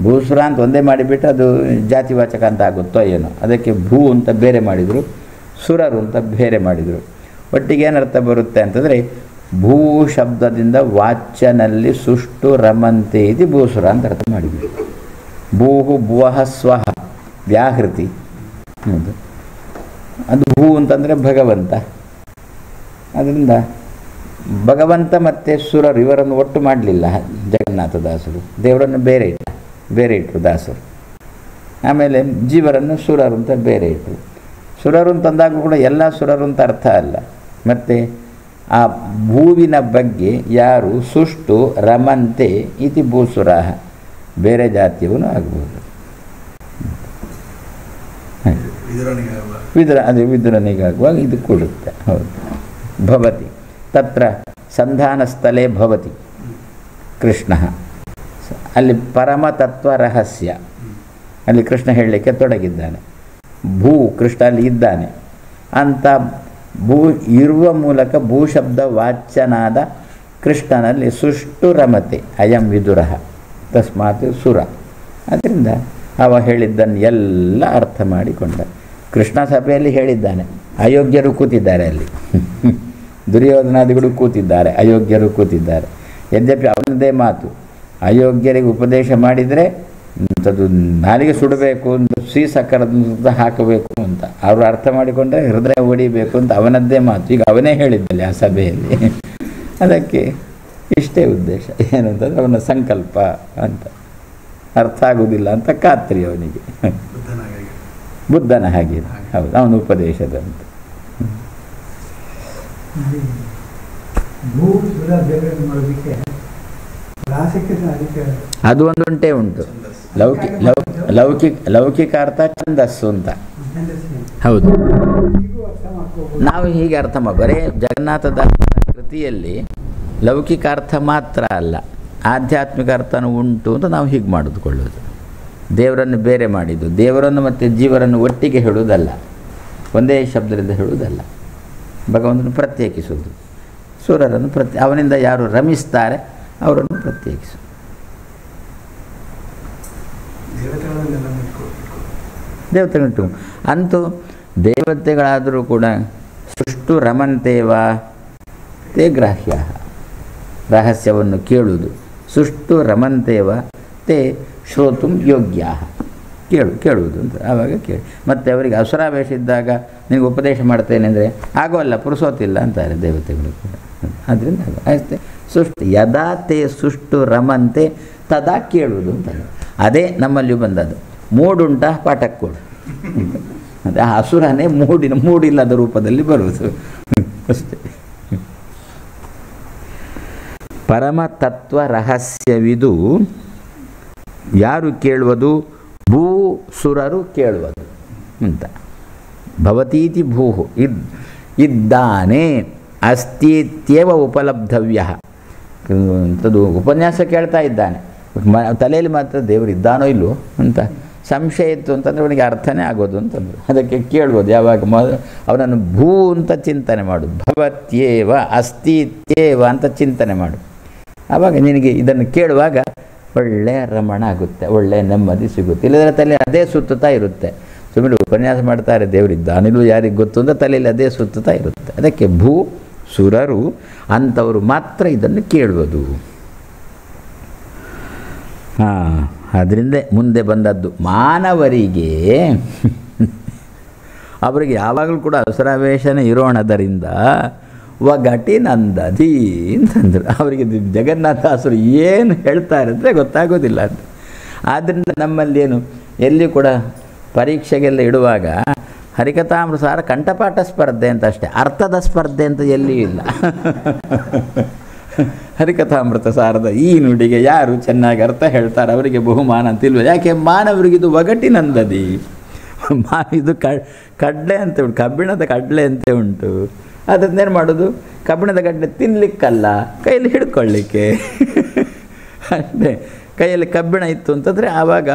ಭೂಸುರ ಅಂತ ಒಂದೇ ಮಾಡಿಬಿಟ್ಟು ಅದು ಜಾತಿವಾಚಕ ಅಂತ ಆಗುತ್ತೋ ಏನೋ, ಅದಕ್ಕೆ ಭೂ ಅಂತ ಬೇರೆ ಮಾಡಿದರು, ಸುರರು ಅಂತ ಬೇರೆ ಮಾಡಿದರು. ಒಟ್ಟಿಗೆ ಏನರ್ಥ ಬರುತ್ತೆ ಅಂತಂದರೆ ಭೂ ಶಬ್ದದಿಂದ ವಾಚ್ಯನಲ್ಲಿ ಸುಷ್ಟು ರಮಂತೆ ಇದು ಭೂಸುರ ಅಂತ ಅರ್ಥ ಮಾಡಿಬಿಟ್ಟು. ಭೂಹು ಭುವಃ ಸ್ವಹ ವ್ಯಾಹೃತಿ, ಹೌದು, ಅದು ಭೂ ಅಂತಂದರೆ ಭಗವಂತ. ಅದರಿಂದ ಭಗವಂತ ಮತ್ತು ಸುರರು ಇವರನ್ನು ಒಟ್ಟು ಮಾಡಲಿಲ್ಲ ಜಗನ್ನಾಥದಾಸರು, ದೇವರನ್ನು ಬೇರೆ ಇಟ್ಟರು ದಾಸರು. ಆಮೇಲೆ ಜೀವರನ್ನು ಸುರರು ಅಂತ ಬೇರೆ ಇಟ್ಟರು. ಸುರರು ಅಂತಂದಾಗ ಕೂಡ ಎಲ್ಲ ಸುರರು ಅಂತ ಅರ್ಥ ಅಲ್ಲ. ಮತ್ತು ಆ ಭೂವಿನ ಬಗ್ಗೆ ಯಾರು ಸುಷ್ಟು ರಮಂತೆ ಇತಿ ಭೂಸುರ, ಬೇರೆ ಜಾತಿಯವನು ಆಗ್ಬೋದು. ವಿದುರನಿಗಾಗುವಾಗ ಇದು ಕೊಡುತ್ತೆ. ಹೌದು, ಭವತಿ ತತ್ರ ಸಂಧಾನಸ್ಥಳೇ ಭವತಿ ಕೃಷ್ಣ. ಅಲ್ಲಿ ಪರಮತತ್ವ ರಹಸ್ಯ ಅಲ್ಲಿ ಕೃಷ್ಣ ಹೇಳಲಿಕ್ಕೆ ತೊಡಗಿದ್ದಾನೆ. ಭೂ ಕೃಷ್ಣ ಅಲ್ಲಿ ಇದ್ದಾನೆ ಅಂತ ಭೂ ಇರುವ ಮೂಲಕ ಭೂಶಬ್ದ ವಾಚ್ಯನಾದ ಕೃಷ್ಣನಲ್ಲಿ ಸುಷ್ಟು ರಮತೆ ಅಯಂ ವಿದುರ ತಸ್ಮಾತ್ ಸುರ. ಅದರಿಂದ ಅವ ಹೇಳಿದ್ದನ್ನು ಎಲ್ಲ ಅರ್ಥ ಮಾಡಿಕೊಂಡ. ಕೃಷ್ಣ ಸಭೆಯಲ್ಲಿ ಹೇಳಿದ್ದಾನೆ, ಅಯೋಗ್ಯರು ಕೂತಿದ್ದಾರೆ ಅಲ್ಲಿ, ದುರ್ಯೋಧನಾದಿಗಳು ಕೂತಿದ್ದಾರೆ, ಅಯೋಗ್ಯರು ಕೂತಿದ್ದಾರೆ. ಯದ್ಯಪಿ ಅವನದೇ ಮಾತು, ಅಯೋಗ್ಯರಿಗೆ ಉಪದೇಶ ಮಾಡಿದರೆ ಅಂಥದ್ದು ನಾಲಿಗೆ ಸುಡಬೇಕು ಅಂತ, ಸಕ್ಕರದ ಹಾಕಬೇಕು ಅಂತ ಅವರು ಅರ್ಥ ಮಾಡಿಕೊಂಡ್ರೆ ಹೃದಯ ಹೊಡಿಬೇಕು ಅಂತ ಅವನದ್ದೇ ಮಾತು. ಈಗ ಅವನೇ ಹೇಳಿದ್ದಲ್ಲ ಆ ಸಭೆಯಲ್ಲಿ. ಅದಕ್ಕೆ ಇಷ್ಟೇ ಉದ್ದೇಶ, ಏನು ಅಂತಂದರೆ ಅವನ ಸಂಕಲ್ಪ ಅಂತ, ಅರ್ಥ ಆಗುವುದಿಲ್ಲ ಅಂತ ಖಾತ್ರಿ ಅವನಿಗೆ, ಬುದ್ಧನ ಹಾಗೆ. ಹೌದು, ಅವನ ಉಪದೇಶದಂತ. ಅದು ಒಂದುಂಟೇ ಉಂಟು, ಲೌಕಿಕ ಅರ್ಥ ಛಂದಸ್ಸು ಅಂತ. ಹೌದು, ನಾವು ಹೀಗೆ ಅರ್ಥ ಬರೇ ಜಗನ್ನಾಥದಾಸ ಕೃತಿಯಲ್ಲಿ ಲೌಕಿಕ ಅರ್ಥ ಮಾತ್ರ ಅಲ್ಲ, ಆಧ್ಯಾತ್ಮಿಕ ಅರ್ಥನೂ ಉಂಟು ಅಂತ ನಾವು ಹೀಗೆ ಮಾಡಿದುಕೊಳ್ಳೋದು. ದೇವರನ್ನು ಬೇರೆ ಮಾಡಿದ್ದು, ದೇವರನ್ನು ಮತ್ತು ಜೀವರನ್ನು ಒಟ್ಟಿಗೆ ಹೇಳುವುದಲ್ಲ, ಒಂದೇ ಶಬ್ದದಿಂದ ಹೇಳುವುದಲ್ಲ. ಭಗವಂತನು ಪ್ರತ್ಯೇಕಿಸುವುದು, ಸುರರನ್ನು ಅವನಿಂದ ಯಾರು ರಮಿಸ್ತಾರೆ ಅವರನ್ನು ಪ್ರತ್ಯೇಕಿಸು. ದೇವತೆಗಳು ಅಂತೂ ದೇವತೆಗಳಾದರೂ ಕೂಡ ಸುಷ್ಟು ರಮಂತೇವ ತೇ ಗ್ರಾಹ್ಯ, ರಹಸ್ಯವನ್ನು ಕೇಳುವುದು. ಸುಷ್ಟು ರಮಂತೇವ ತೇ ಶ್ರೋತುಂ ಯೋಗ್ಯ, ಕೇಳುವುದು ಅಂತ. ಆವಾಗ ಕೇಳಿ. ಮತ್ತು ಅವರಿಗೆ ಅಸುರಾವೇಶ ಇದ್ದಾಗ ನಿನಗೆ ಉಪದೇಶ ಮಾಡ್ತೇನೆ ಅಂದರೆ ಆಗೋಲ್ಲ, ಪುರುಸೋತಿಲ್ಲ ಅಂತಾರೆ ದೇವತೆಗಳು ಕೂಡ. ಅದರಿಂದ ಅಷ್ಟೇ ಸುಷ್ಟು ಯದಾ ತೇ ಸುಷ್ಟು ರಮಂತೆ ತದಾ ಕೇಳುವುದು ಅಂತ. ಅದೇ ನಮ್ಮಲ್ಲಿ ಬಂದದ್ದು. ಮೂಡುಂಟ ಪಾಠಕ್ಕೆ ಕೊಡು, ಅದೇ ಆ ಅಸುರನೇ ಮೂಡಿಲ್ಲದ ರೂಪದಲ್ಲಿ ಬರುವುದು ಅಷ್ಟೇ. ಪರಮತತ್ವ ರಹಸ್ಯವಿದು ಯಾರು ಕೇಳುವುದು? ಭೂ ಸುರರು ಕೇಳುವುದು ಅಂತ. ಭವತೀತಿ ಭೂಹು ಇದ್ದಾನೆ, ಅಸ್ತಿತ್ಯವ ಉಪಲಬ್ಧವ್ಯ ಅಂಥದ್ದು ಉಪನ್ಯಾಸ ಕೇಳ್ತಾ ಇದ್ದಾನೆ. ತಲೆಯಲ್ಲಿ ಮಾತ್ರ ದೇವರು ಇದ್ದಾನೋ ಇಲ್ಲವೋ ಅಂತ ಸಂಶಯ ಇತ್ತು ಅಂತಂದರೆ ಅವನಿಗೆ ಅರ್ಥನೇ ಆಗೋದು ಅಂತಂದರು. ಅದಕ್ಕೆ ಕೇಳ್ಬೋದು ಯಾವಾಗ ಅವನನ್ನು ಭೂ ಅಂತ ಚಿಂತನೆ ಮಾಡು, ಭವತ್ಯೇವ ಅಸ್ತಿತ್ಯೇವ ಅಂತ ಚಿಂತನೆ ಮಾಡು. ಆವಾಗ ನಿನಗೆ ಇದನ್ನು ಕೇಳುವಾಗ ಒಳ್ಳೆಯ ರಮಣ ಆಗುತ್ತೆ, ಒಳ್ಳೆಯ ನೆಮ್ಮದಿ ಸಿಗುತ್ತೆ. ಇಲ್ಲದ್ರೆ ತಲೆ ಅದೇ ಸುತ್ತುತ್ತಾ ಇರುತ್ತೆ. ಸುಮ್ಮನೆ ಉಪನ್ಯಾಸ ಮಾಡ್ತಾರೆ ದೇವರಿದ್ದಾನಿಲ್ವೋ ಯಾರಿಗೆ ಗೊತ್ತು ಅಂತ ತಲೆಯಲ್ಲಿ ಅದೇ ಸುತ್ತುತ್ತಾ ಇರುತ್ತೆ. ಅದಕ್ಕೆ ಭೂ ಸುರರು ಅಂಥವರು ಮಾತ್ರ ಇದನ್ನು ಕೇಳುವುದು. ಅದರಿಂದ ಮುಂದೆ ಬಂದದ್ದು ಮಾನವರಿಗೆ ಅವರಿಗೆ ಯಾವಾಗಲೂ ಕೂಡ ಅಸುರಾವೇಶನೇ ಇರೋಣದರಿಂದ ಒಗಟಿ ನಂದದಿ ಅಂತಂದರು. ಅವರಿಗೆ ಜಗನ್ನಾಥದಾಸರು ಏನು ಹೇಳ್ತಾರೆ ಅಂದರೆ ಗೊತ್ತಾಗೋದಿಲ್ಲ ಅಂತ. ಆದ್ದರಿಂದ ನಮ್ಮಲ್ಲಿ ಏನು ಎಲ್ಲಿ ಕೂಡ ಪರೀಕ್ಷೆಗೆಲ್ಲ ಇಡುವಾಗ ಹರಿಕಥಾಮೃತಸಾರ ಕಂಠಪಾಠ ಸ್ಪರ್ಧೆ ಅಂತ ಅಷ್ಟೇ, ಅರ್ಥದ ಸ್ಪರ್ಧೆ ಅಂತ ಎಲ್ಲಿಯೂ ಇಲ್ಲ. ಹರಿಕಥಾಮೃತ ಸಾರದ ಈ ನುಡಿಗೆ ಯಾರು ಚೆನ್ನಾಗಿ ಅರ್ಥ ಹೇಳ್ತಾರೆ ಅವರಿಗೆ ಬಹುಮಾನ ಅಂತಿಲ್ವ. ಯಾಕೆ? ಮಾನವರಿಗಿದು ಒಗಟಿನಂದದಿ. ಇದು ಕಡಲೆ ಅಂತ ಉಂಟು, ಕಬ್ಬಿಣದ ಕಡಲೆ ಅಂತ ಉಂಟು. ಅದನ್ನೇನು ಮಾಡೋದು? ಕಬ್ಬಿಣದ ಕಡಲೆ ತಿನ್ನಲಿಕ್ಕಲ್ಲ, ಕೈಯಲ್ಲಿ ಹಿಡ್ಕೊಳ್ಳಿಕ್ಕೆ ಅಷ್ಟೇ. ಕೈಯಲ್ಲಿ ಕಬ್ಬಿಣ ಇತ್ತು ಅಂತಂದರೆ ಆವಾಗ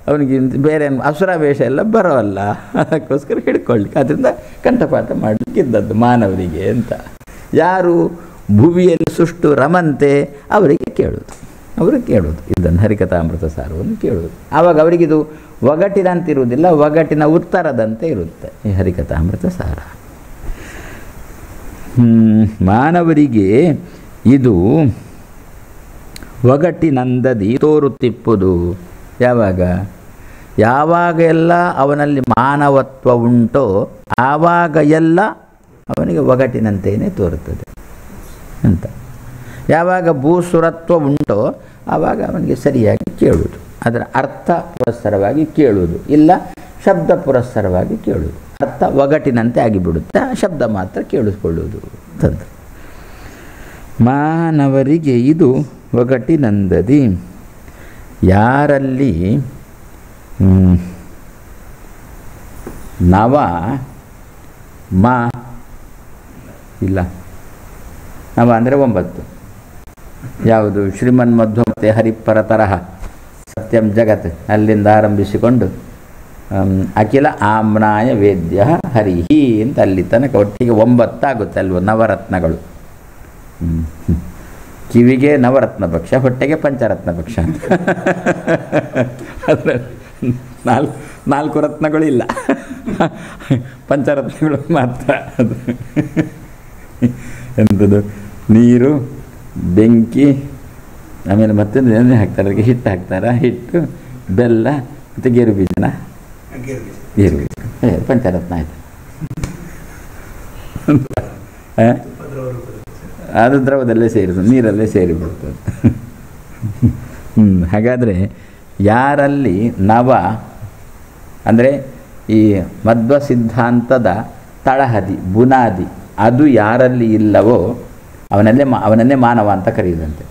ಅವನಿಗೆ ಬೇರೆ ಅಸುರಾವೇಶ ಎಲ್ಲ ಬರೋಲ್ಲ, ಅದಕ್ಕೋಸ್ಕರ ಹಿಡ್ಕೊಳ್ಳಿಕ್ಕೆ. ಅದರಿಂದ ಕಂಠಪಾಠ ಮಾಡಲಿಕ್ಕಿದ್ದದ್ದು ಮಾನವರಿಗೆ ಅಂತ. ಯಾರು ಭುವಿಯಲ್ಲಿ ಸುಷ್ಟು ರಮಂತೆ ಅವರಿಗೆ ಕೇಳೋದು, ಇದನ್ನು ಹರಿಕಥಾಮೃತ ಸಾರವನ್ನು ಕೇಳೋದು. ಆವಾಗ ಅವರಿಗಿದು ಒಗಟಿನಂತಿರುವುದಿಲ್ಲ, ಒಗಟಿನ ಉತ್ತರದಂತೆ ಇರುತ್ತೆ ಈ ಹರಿಕಥಾಮೃತ ಸಾರ. ಮಾನವರಿಗೆ ಇದು ಒಗಟಿನಂದದಿ ತೋರುತ್ತಿಪ್ಪುದು ಯಾವಾಗ ಎಲ್ಲ ಅವನಲ್ಲಿ ಮಾನವತ್ವ ಉಂಟೋ ಆವಾಗ ಎಲ್ಲ ಅವನಿಗೆ ಒಗಟಿನಂತೆಯೇ ತೋರುತ್ತದೆ ಅಂತ. ಯಾವಾಗ ಭೂಸುರತ್ವ ಉಂಟೋ ಆವಾಗ ಅವನಿಗೆ ಸರಿಯಾಗಿ ಕೇಳುವುದು, ಅದರ ಅರ್ಥ ಪುರಸ್ಸರವಾಗಿ ಕೇಳುವುದು, ಇಲ್ಲ ಶಬ್ದ ಪುರಸ್ಸರವಾಗಿ ಕೇಳುವುದು. ಅರ್ಥ ಒಗಟಿನಂತೆ ಆಗಿಬಿಡುತ್ತೆ, ಶಬ್ದ ಮಾತ್ರ ಕೇಳಿಸ್ಕೊಳ್ಳುವುದು ಅಂತಂದು. ಮಾನವರಿಗೆ ಇದು ಒಗಟಿನಂದದಿ. ಯಾರಲ್ಲಿ ನವ ಮಾ ಇಲ್ಲ, ನವ ಅಂದರೆ 9. ಯಾವುದು? ಶ್ರೀಮನ್ ಮಧ್ವ ಮತ್ತು ಹರಿಪರ ತರಹ ಸತ್ಯಂ ಜಗತ್ ಅಲ್ಲಿಂದ ಆರಂಭಿಸಿಕೊಂಡು ಅಖಿಲ ಆಮ್ನಾಯ ವೇದ್ಯ ಹರಿಹಿ ಅಂತ ಅಲ್ಲಿ ತನಕ ಒಟ್ಟಿಗೆ 9 ಆಗುತ್ತೆ ಅಲ್ವ ನವರತ್ನಗಳು. ಕಿವಿಗೆ ನವರತ್ನ ಭಕ್ಷ, ಹೊಟ್ಟೆಗೆ ಪಂಚರತ್ನ ಭಕ್ಷ ಅಂತ. ಅದರ 4 ರತ್ನಗಳು ಇಲ್ಲ, ಪಂಚರತ್ನಗಳು ಮಾತ್ರ. ಅದು ಎಂಥದ್ದು? ನೀರು, ಬೆಂಕಿ, ಆಮೇಲೆ ಮತ್ತೊಂದು ಏನೇ ಹಾಕ್ತಾರೆ, ಅದಕ್ಕೆ ಹಿಟ್ಟು ಹಾಕ್ತಾರೆ, ಹಿಟ್ಟು, ಬೆಲ್ಲ ಮತ್ತು ಗೇರು ಬೀಜನ, ಗೇರು ಬೀಜ ಪಂಚರತ್ನ ಆಯಿತು. ಅದು ದ್ರವದಲ್ಲೇ ಸೇರಿದು, ನೀರಲ್ಲೇ ಸೇರಿಬಿಡ್ತದೆ. ಹಾಗಾದರೆ ಯಾರಲ್ಲಿ ನವ ಅಂದರೆ ಈ ಮಧ್ವ ಸಿದ್ಧಾಂತದ ತಳಹದಿ ಬುನಾದಿ ಅದು ಯಾರಲ್ಲಿ ಇಲ್ಲವೋ ಅವನನ್ನೇ ಮಾನವ ಅಂತ ಕರೆಯುವುದಂತೆ.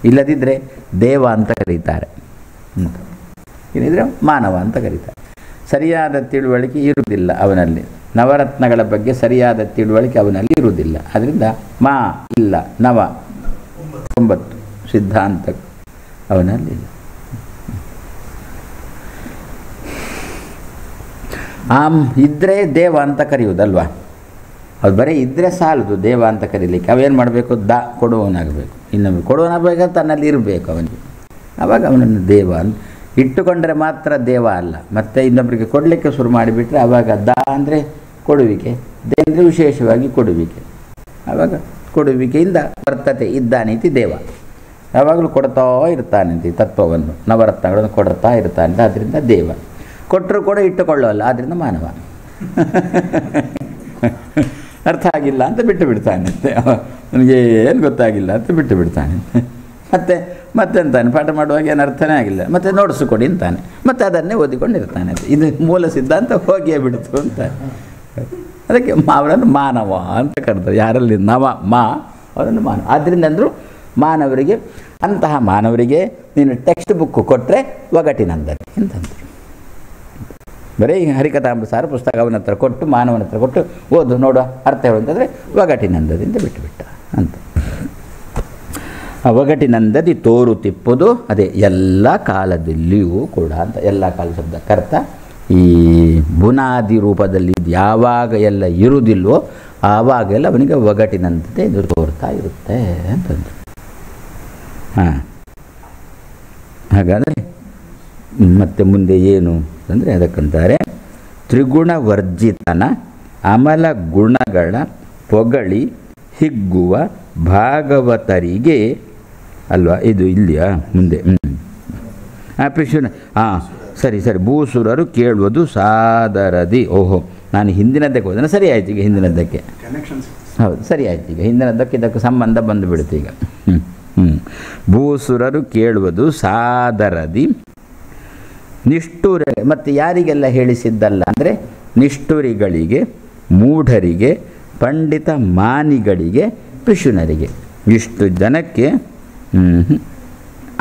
ಇಲ್ಲದಿದ್ದರೆ ದೇವ ಅಂತ ಕರೀತಾರೆ, ಇಲ್ಲಿದ್ದರೆ ಮಾನವ ಅಂತ ಕರೀತಾರೆ. ಸರಿಯಾದ ತಿಳುವಳಿಕೆ ಇರುವುದಿಲ್ಲ ಅವನಲ್ಲಿ, ನವರತ್ನಗಳ ಬಗ್ಗೆ ಸರಿಯಾದ ತಿಳುವಳಿಕೆ ಅವನಲ್ಲಿ ಇರುವುದಿಲ್ಲ. ಅದರಿಂದ ಮಾ ಇಲ್ಲ, ನವ 9 ಸಿದ್ಧಾಂತ ಅವನಲ್ಲಿಲ್ಲ. ಇದ್ದರೆ ದೇವ ಅಂತ ಕರೆಯುವುದಲ್ವ, ಅದು ಬರೀ ಇದ್ದರೆ ಸಾಲದು ದೇವ ಅಂತ ಕರೀಲಿಕ್ಕೆ. ಅವೇನು ಮಾಡಬೇಕು? ಕೊಡುವವನಾಗಬೇಕು, ಇನ್ನೊಮ್ಮೆ ಕೊಡುವವನಾಗಬೇಕಾದ್ರೆ ತನ್ನಲ್ಲಿ ಇರಬೇಕು ಅವನಿಗೆ. ಆವಾಗ ಅವನನ್ನು ದೇವ ಅಂತ ಇಟ್ಟುಕೊಂಡ್ರೆ ಮಾತ್ರ ದೇವ ಅಲ್ಲ. ಮತ್ತು ಇನ್ನೊಬ್ಬರಿಗೆ ಕೊಡಲಿಕ್ಕೆ ಶುರು ಮಾಡಿಬಿಟ್ರೆ ಆವಾಗ ಅಂದರೆ ಕೊಡುವಿಕೆ, ದೇ ಅಂದರೆ ವಿಶೇಷವಾಗಿ ಕೊಡುವಿಕೆ. ಆವಾಗ ಕೊಡುವಿಕೆಯಿಂದ ವರ್ತತೆ ಇದ್ದಾನೀತಿ ದೇವ, ಯಾವಾಗಲೂ ಕೊಡ್ತಾ ಇರ್ತಾನಂತೆ ತತ್ವವನ್ನು, ನವರತ್ನಗಳನ್ನು ಕೊಡ್ತಾ ಇರ್ತಾನೆ. ಆದ್ದರಿಂದ ದೇವ. ಕೊಟ್ಟರು ಕೂಡ ಇಟ್ಟುಕೊಳ್ಳೋಲ್ಲ, ಆದ್ದರಿಂದ ಮಾನವ. ಅರ್ಥ ಆಗಿಲ್ಲ ಅಂತ ಬಿಟ್ಟು ಬಿಡ್ತಾನಂತೆ, ನನಗೆ ಏನು ಗೊತ್ತಾಗಿಲ್ಲ ಅಂತ ಬಿಟ್ಟು ಬಿಡ್ತಾನೆ. ಮತ್ತೆಂತಾನೆ ಪಾಠ ಮಾಡುವಾಗ ಏನು ಅರ್ಥನೇ ಆಗಿಲ್ಲ, ಮತ್ತೆ ನೋಡಿಸ್ಕೊಡಿ ಅಂತಾನೆ, ಮತ್ತೆ ಅದನ್ನೇ ಓದಿಕೊಂಡಿರ್ತಾನೆ. ಇದು ಮೂಲ ಸಿದ್ಧಾಂತ ಹೋಗಿಯೇ ಬಿಡ್ತು ಅಂತ. ಅದಕ್ಕೆ ಅವರನ್ನು ಮಾನವ ಅಂತ ಕರೆದು, ಯಾರಲ್ಲಿ ನವ ಮಾ ಅವರನ್ನು ಮಾನವ. ಆದ್ದರಿಂದ ಅಂದರು ಮಾನವರಿಗೆ, ಅಂತಹ ಮಾನವರಿಗೆ ನೀನು ಟೆಕ್ಸ್ಟ್ ಬುಕ್ಕು ಕೊಟ್ಟರೆ ಒಗಟಿನಂದದಿ ಅಂತಂದರು. ಬರೀ ಹರಿಕಥಾಮೃತ ಸಾರ ಪುಸ್ತಕ ಅವನ ಹತ್ರ ಕೊಟ್ಟು, ಮಾನವನ ಹತ್ರ ಕೊಟ್ಟು ಓದು ನೋಡುವ ಅರ್ಥ ಹೇಳು ಅಂತಂದರೆ ಒಗಟಿನಂದದಿಂದ ಬಿಟ್ಟುಬಿಟ್ಟ ಅಂತ. ಒಗಟಿನಂದದಿ ತೋರುತ್ತಿಪ್ಪುದು ಅದೇ ಎಲ್ಲ ಕಾಲದಲ್ಲಿಯೂ ಕೂಡ ಅಂತ. ಎಲ್ಲ ಕಾಲ ಶಬ್ದಕ್ಕರ್ಥ ಈ ಬುನಾದಿ ರೂಪದಲ್ಲಿ ಯಾವಾಗ ಎಲ್ಲ ಇರುವುದಿಲ್ವೋ ಆವಾಗೆಲ್ಲ ಅವನಿಗೆ ಒಗಟಿನಂತೆ ಇದು ತೋರ್ತಾ ಇರುತ್ತೆ ಅಂತಂದು. ಹಾಗಾದರೆ ಮತ್ತೆ ಮುಂದೆ ಏನು ಅಂದರೆ ಅದಕ್ಕಂತಾರೆ ತ್ರಿಗುಣವರ್ಜಿತನ ಅಮಲ ಗುಣಗಳ ಪೊಗಳಿ ಹಿಗ್ಗುವ ಭಾಗವತರಿಗೆ ಅಲ್ವಾ ಇದು ಇಲ್ಲಿಯಾ ಮುಂದೆ. ಪಿಶುನ ಸರಿ ಭೂಸುರರು ಕೇಳುವುದು ಸಾದರದಿ. ಓಹೋ, ನಾನು ಹಿಂದಿನದ್ದಕ್ಕೆ ಹೋದನ, ಸರಿ ಆಯ್ತು. ಈಗ ಹಿಂದಿನದ್ದಕ್ಕೆ ಹೌದು, ಸರಿ ಆಯ್ತು. ಈಗ ಹಿಂದಿನದ್ದಕ್ಕೆ ಇದಕ್ಕೆ ಸಂಬಂಧ ಬಂದುಬಿಡುತ್ತೆ ಈಗ. ಭೂಸುರರು ಕೇಳುವುದು ಸಾದರದಿ ನಿಷ್ಠುರ. ಮತ್ತು ಯಾರಿಗೆಲ್ಲ ಹೇಳಿಸಿದ್ದಲ್ಲ ಅಂದರೆ ನಿಷ್ಠುರಿಗಳಿಗೆ, ಮೂಢರಿಗೆ, ಪಂಡಿತ ಮಾನಿಗಳಿಗೆ, ಪಿಶುನರಿಗೆ, ಇಷ್ಟು ಜನಕ್ಕೆ.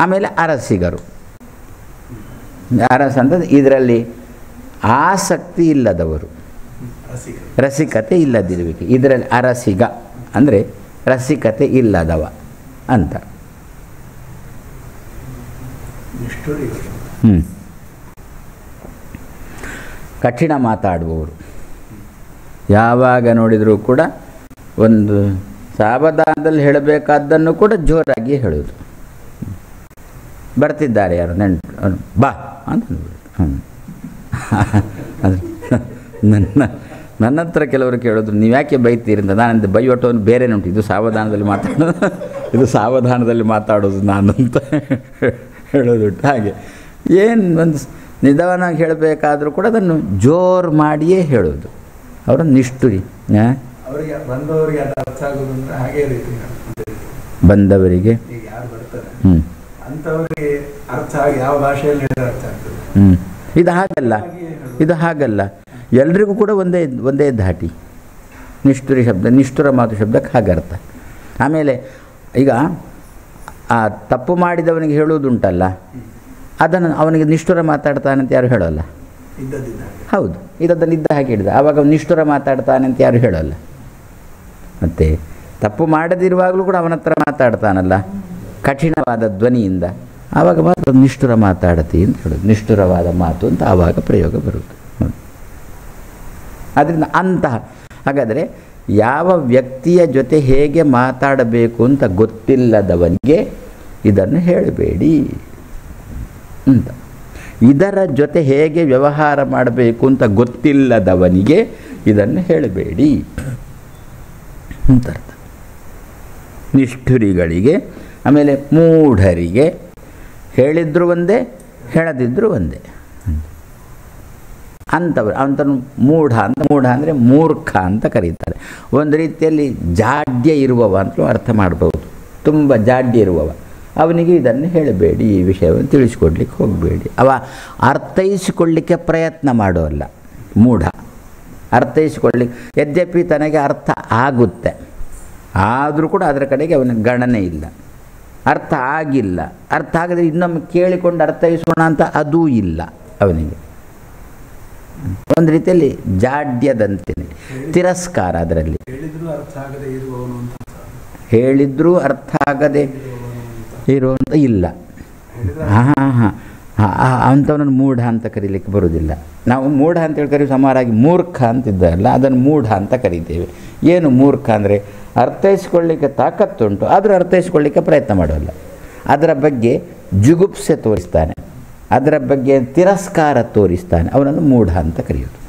ಆಮೇಲೆ ಅರಸಿಗರು. ಅರಸ ಅಂತಂದರೆ ಇದರಲ್ಲಿ ಆಸಕ್ತಿ ಇಲ್ಲದವರು, ರಸಿಕತೆ ಇಲ್ಲದಿರಬೇಕು. ಇದರಲ್ಲಿ ಅರಸಿಗ ಅಂದರೆ ರಸಿಕತೆ ಇಲ್ಲದವ ಅಂತ. ಕಠಿಣ ಮಾತಾಡುವವರು, ಯಾವಾಗ ನೋಡಿದರೂ ಕೂಡ ಒಂದು ಸಾವಧಾನದಲ್ಲಿ ಹೇಳಬೇಕಾದ್ದನ್ನು ಕೂಡ ಜೋರಾಗಿ ಹೇಳೋದು. ಬರ್ತಿದ್ದಾರೆ ಯಾರು ನೆಂಟರು, ಬಾ ಅಂತ ನನ್ನ ಹತ್ರ ಕೆಲವರು ಕೇಳೋದು, ನೀವು ಯಾಕೆ ಬೈತೀರಿ ಅಂತ. ನಾನಂತ ಬೈಯೋಟವನ್ನು ಬೇರೆ ಉಂಟು, ಇದು ಸಾವಧಾನದಲ್ಲಿ ಮಾತಾಡೋದು, ಇದು ಸಾವಧಾನದಲ್ಲಿ ಮಾತಾಡೋದು ನಾನು ಅಂತ ಹೇಳೋದುಂಟು. ಹಾಗೆ ಏನು ಒಂದು ನಿಧಾನವಾಗಿ ಹೇಳಬೇಕಾದ್ರೂ ಕೂಡ ಅದನ್ನು ಜೋರು ಮಾಡಿಯೇ ಹೇಳೋದು. ಅವರ ನಿಷ್ಠುರಿ ಅವರಿಗೆ ಬಂದವರಿಗೆ ಅದು ಅರ್ಥ ಆಗೋದು ಅಂದರೆ ಹಾಗೇ ರೀತಿ ಬಂದವರಿಗೆ ಈಗ ಯಾರು ಬರ್ತಾರೆ ಅಂಥವ್ರಿಗೆ ಅರ್ಥ ಆಗಿ ಯಾವ ಭಾಷೆಯಲ್ಲಿ ಹೇಳಿದ್ರೆ ಅರ್ಥ ಆಗ್ತದೆ. ಇದು ಹಾಗಲ್ಲ. ಎಲ್ರಿಗೂ ಕೂಡ ಒಂದೇ ಧಾಟಿ. ನಿಷ್ಠುರಿ ಶಬ್ದ, ನಿಷ್ಠುರ ಮಾತು ಶಬ್ದಕ್ಕೆ ಹಾಗೆ ಅರ್ಥ. ಆಮೇಲೆ ಈಗ ಆ ತಪ್ಪು ಮಾಡಿದವನಿಗೆ ಹೇಳುವುದುಂಟಲ್ಲ, ಅದನ್ನು ಅವನಿಗೆ ನಿಷ್ಠುರ ಮಾತಾಡ್ತಾನೆ ಅಂತ ಯಾರು ಹೇಳೋಲ್ಲ. ಹೌದು, ಇದನ್ನು ಇದ್ದ ಹಾಗೆ ಹಿಡಿದ ಆವಾಗ ನಿಷ್ಠುರ ಮಾತಾಡ್ತಾನೆ ಅಂತ ಯಾರು ಹೇಳೋಲ್ಲ. ಮತ್ತು ತಪ್ಪು ಮಾಡದಿರುವಾಗಲೂ ಕೂಡ ಅವನ ಹತ್ರ ಮಾತಾಡ್ತಾನಲ್ಲ ಕಠಿಣವಾದ ಧ್ವನಿಯಿಂದ, ಆವಾಗ ಮಾತ್ರ ನಿಷ್ಠುರ ಮಾತಾಡತಿ ಅಂತ ಹೇಳೋದು. ನಿಷ್ಠುರವಾದ ಮಾತು ಅಂತ ಆವಾಗ ಪ್ರಯೋಗ ಬರುವುದು. ಅದರಿಂದ ಹಾಗಾದರೆ ಯಾವ ವ್ಯಕ್ತಿಯ ಜೊತೆ ಹೇಗೆ ಮಾತಾಡಬೇಕು ಅಂತ ಗೊತ್ತಿಲ್ಲದವನಿಗೆ ಇದನ್ನು ಹೇಳಬೇಡಿ ಅಂತ. ಇದರ ಜೊತೆ ಹೇಗೆ ವ್ಯವಹಾರ ಮಾಡಬೇಕು ಅಂತ ಗೊತ್ತಿಲ್ಲದವನಿಗೆ ಇದನ್ನು ಹೇಳಬೇಡಿ ಅಂತ ಅರ್ಥ. ನಿಷ್ಠುರಿಗಳಿಗೆ, ಆಮೇಲೆ ಮೂಢರಿಗೆ ಹೇಳಿದ್ರು ಒಂದೇ, ಹೇಳದಿದ್ದರೂ ಒಂದೇ ಅಂಥವ್ರು ಮೂಢ ಅಂದರೆ ಮೂರ್ಖ ಅಂತ ಕರೀತಾರೆ. ಒಂದು ರೀತಿಯಲ್ಲಿ ಜಾಡ್ಯ ಇರುವವ ಅಂತಲೂ ಅರ್ಥ ಮಾಡ್ಬೋದು. ತುಂಬ ಜಾಡ್ಯ ಇರುವವ, ಅವನಿಗೆ ಇದನ್ನು ಹೇಳಬೇಡಿ, ಈ ವಿಷಯವನ್ನು ತಿಳಿಸ್ಕೊಡ್ಲಿಕ್ಕೆ ಹೋಗಬೇಡಿ. ಅವ ಅರ್ಥೈಸಿಕೊಳ್ಳಿಕ್ಕೆ ಪ್ರಯತ್ನ ಮಾಡೋಲ್ಲ ಮೂಢ. ಅರ್ಥೈಸಿಕೊಳ್ಳಿಕ್ಕೆ ಯದ್ಯಪಿ ತನಗೆ ಅರ್ಥ ಆಗುತ್ತೆ, ಆದರೂ ಕೂಡ ಅದರ ಕಡೆಗೆ ಅವನ ಗಣನೆ ಇಲ್ಲ. ಅರ್ಥ ಆಗಿಲ್ಲ, ಅರ್ಥ ಆಗದೆ ಇನ್ನೊಮ್ಮೆ ಕೇಳಿಕೊಂಡು ಅರ್ಥೈಸೋಣ ಅಂತ ಅದೂ ಇಲ್ಲ ಅವನಿಗೆ. ಒಂದು ರೀತಿಯಲ್ಲಿ ಜಾಡ್ಯದಂತೆ ತಿರಸ್ಕಾರ. ಅದರಲ್ಲಿ ಹೇಳಿದ್ರೂ ಅರ್ಥ ಆಗದೆ ಇರುವಂಥ ಇಲ್ಲ. ಅಂಥವನನ್ನು ಮೂಢ ಅಂತ ಕರೀಲಿಕ್ಕೆ ಬರುವುದಿಲ್ಲ. ನಾವು ಮೂಢ ಅಂತೇಳಿ ಕರೀವಿ, ಸುಮಾರಾಗಿ ಮೂರ್ಖ ಅಂತಿದ್ದಾರಲ್ಲ ಅದನ್ನು ಮೂಢ ಅಂತ ಕರೀತೇವೆ. ಏನು ಮೂರ್ಖ ಅಂದರೆ ಅರ್ಥೈಸ್ಕೊಳ್ಳಿಕ್ಕೆ ತಾಕತ್ತುಂಟು, ಆದರೂ ಅರ್ಥೈಸ್ಕೊಳ್ಳಿಕ್ಕೆ ಪ್ರಯತ್ನ ಮಾಡೋಲ್ಲ. ಅದರ ಬಗ್ಗೆ ಜುಗುಪ್ಸೆ ತೋರಿಸ್ತಾನೆ, ಅದರ ಬಗ್ಗೆ ತಿರಸ್ಕಾರ ತೋರಿಸ್ತಾನೆ, ಅವನನ್ನು ಮೂಢ ಅಂತ ಕರೆಯೋದು.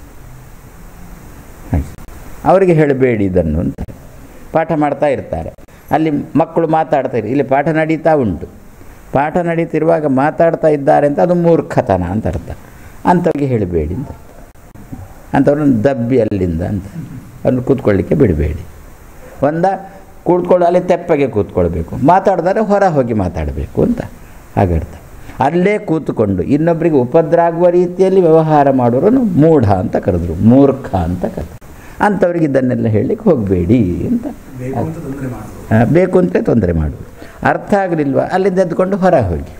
ಅವರಿಗೆ ಹೇಳಬೇಡಿ ಇದನ್ನು ಅಂತ. ಪಾಠ ಮಾಡ್ತಾ ಇರ್ತಾರೆ, ಅಲ್ಲಿ ಮಕ್ಕಳು ಮಾತಾಡ್ತಾ ಇರ್ತಾರೆ, ಇಲ್ಲಿ ಪಾಠ ನಡೀತಾ ಉಂಟು, ಪಾಠ ನಡೀತಿರುವಾಗ ಮಾತಾಡ್ತಾ ಇದ್ದಾರೆ ಅಂತ ಅದು ಮೂರ್ಖತನ ಅಂತ ಅರ್ಥ. ಅಂಥವ್ರಿಗೆ ಹೇಳಬೇಡಿ ಅಂತ ಅರ್ಥ. ಅಂಥವ್ರನ್ನ ದಬ್ಬಿ ಅಲ್ಲಿಂದ ಅಂತ ಅವ್ರನ್ನ ಕೂತ್ಕೊಳ್ಳಿಕ್ಕೆ ಬಿಡಬೇಡಿ. ಕೂತ್ಕೊಳ್ಳೋ ಅಲ್ಲಿ ತೆಪ್ಪಗೆ ಕೂತ್ಕೊಳ್ಬೇಕು, ಮಾತಾಡಿದರೆ ಹೊರ ಹೋಗಿ ಮಾತಾಡಬೇಕು ಅಂತ ಹಾಗರ್ಥ. ಅಲ್ಲೇ ಕೂತ್ಕೊಂಡು ಇನ್ನೊಬ್ಬರಿಗೆ ಉಪದ್ರ ಆಗುವ ರೀತಿಯಲ್ಲಿ ವ್ಯವಹಾರ ಮಾಡೋರನ್ನು ಮೂಢ ಅಂತ ಕರೆದ್ರು, ಮೂರ್ಖ ಅಂತ ಕರೆದ್ರು. ಅಂಥವ್ರಿಗೆ ಇದನ್ನೆಲ್ಲ ಹೇಳಲಿಕ್ಕೆ ಹೋಗಬೇಡಿ ಅಂತ. ಬೇಕು ಅಂತಲೇ ತೊಂದರೆ ಮಾಡೋದು. ಅರ್ಥ ಆಗಲಿಲ್ವ ಅಲ್ಲಿಂದ ಎದ್ದುಕೊಂಡು ಹೊರ ಹೋಗಿ,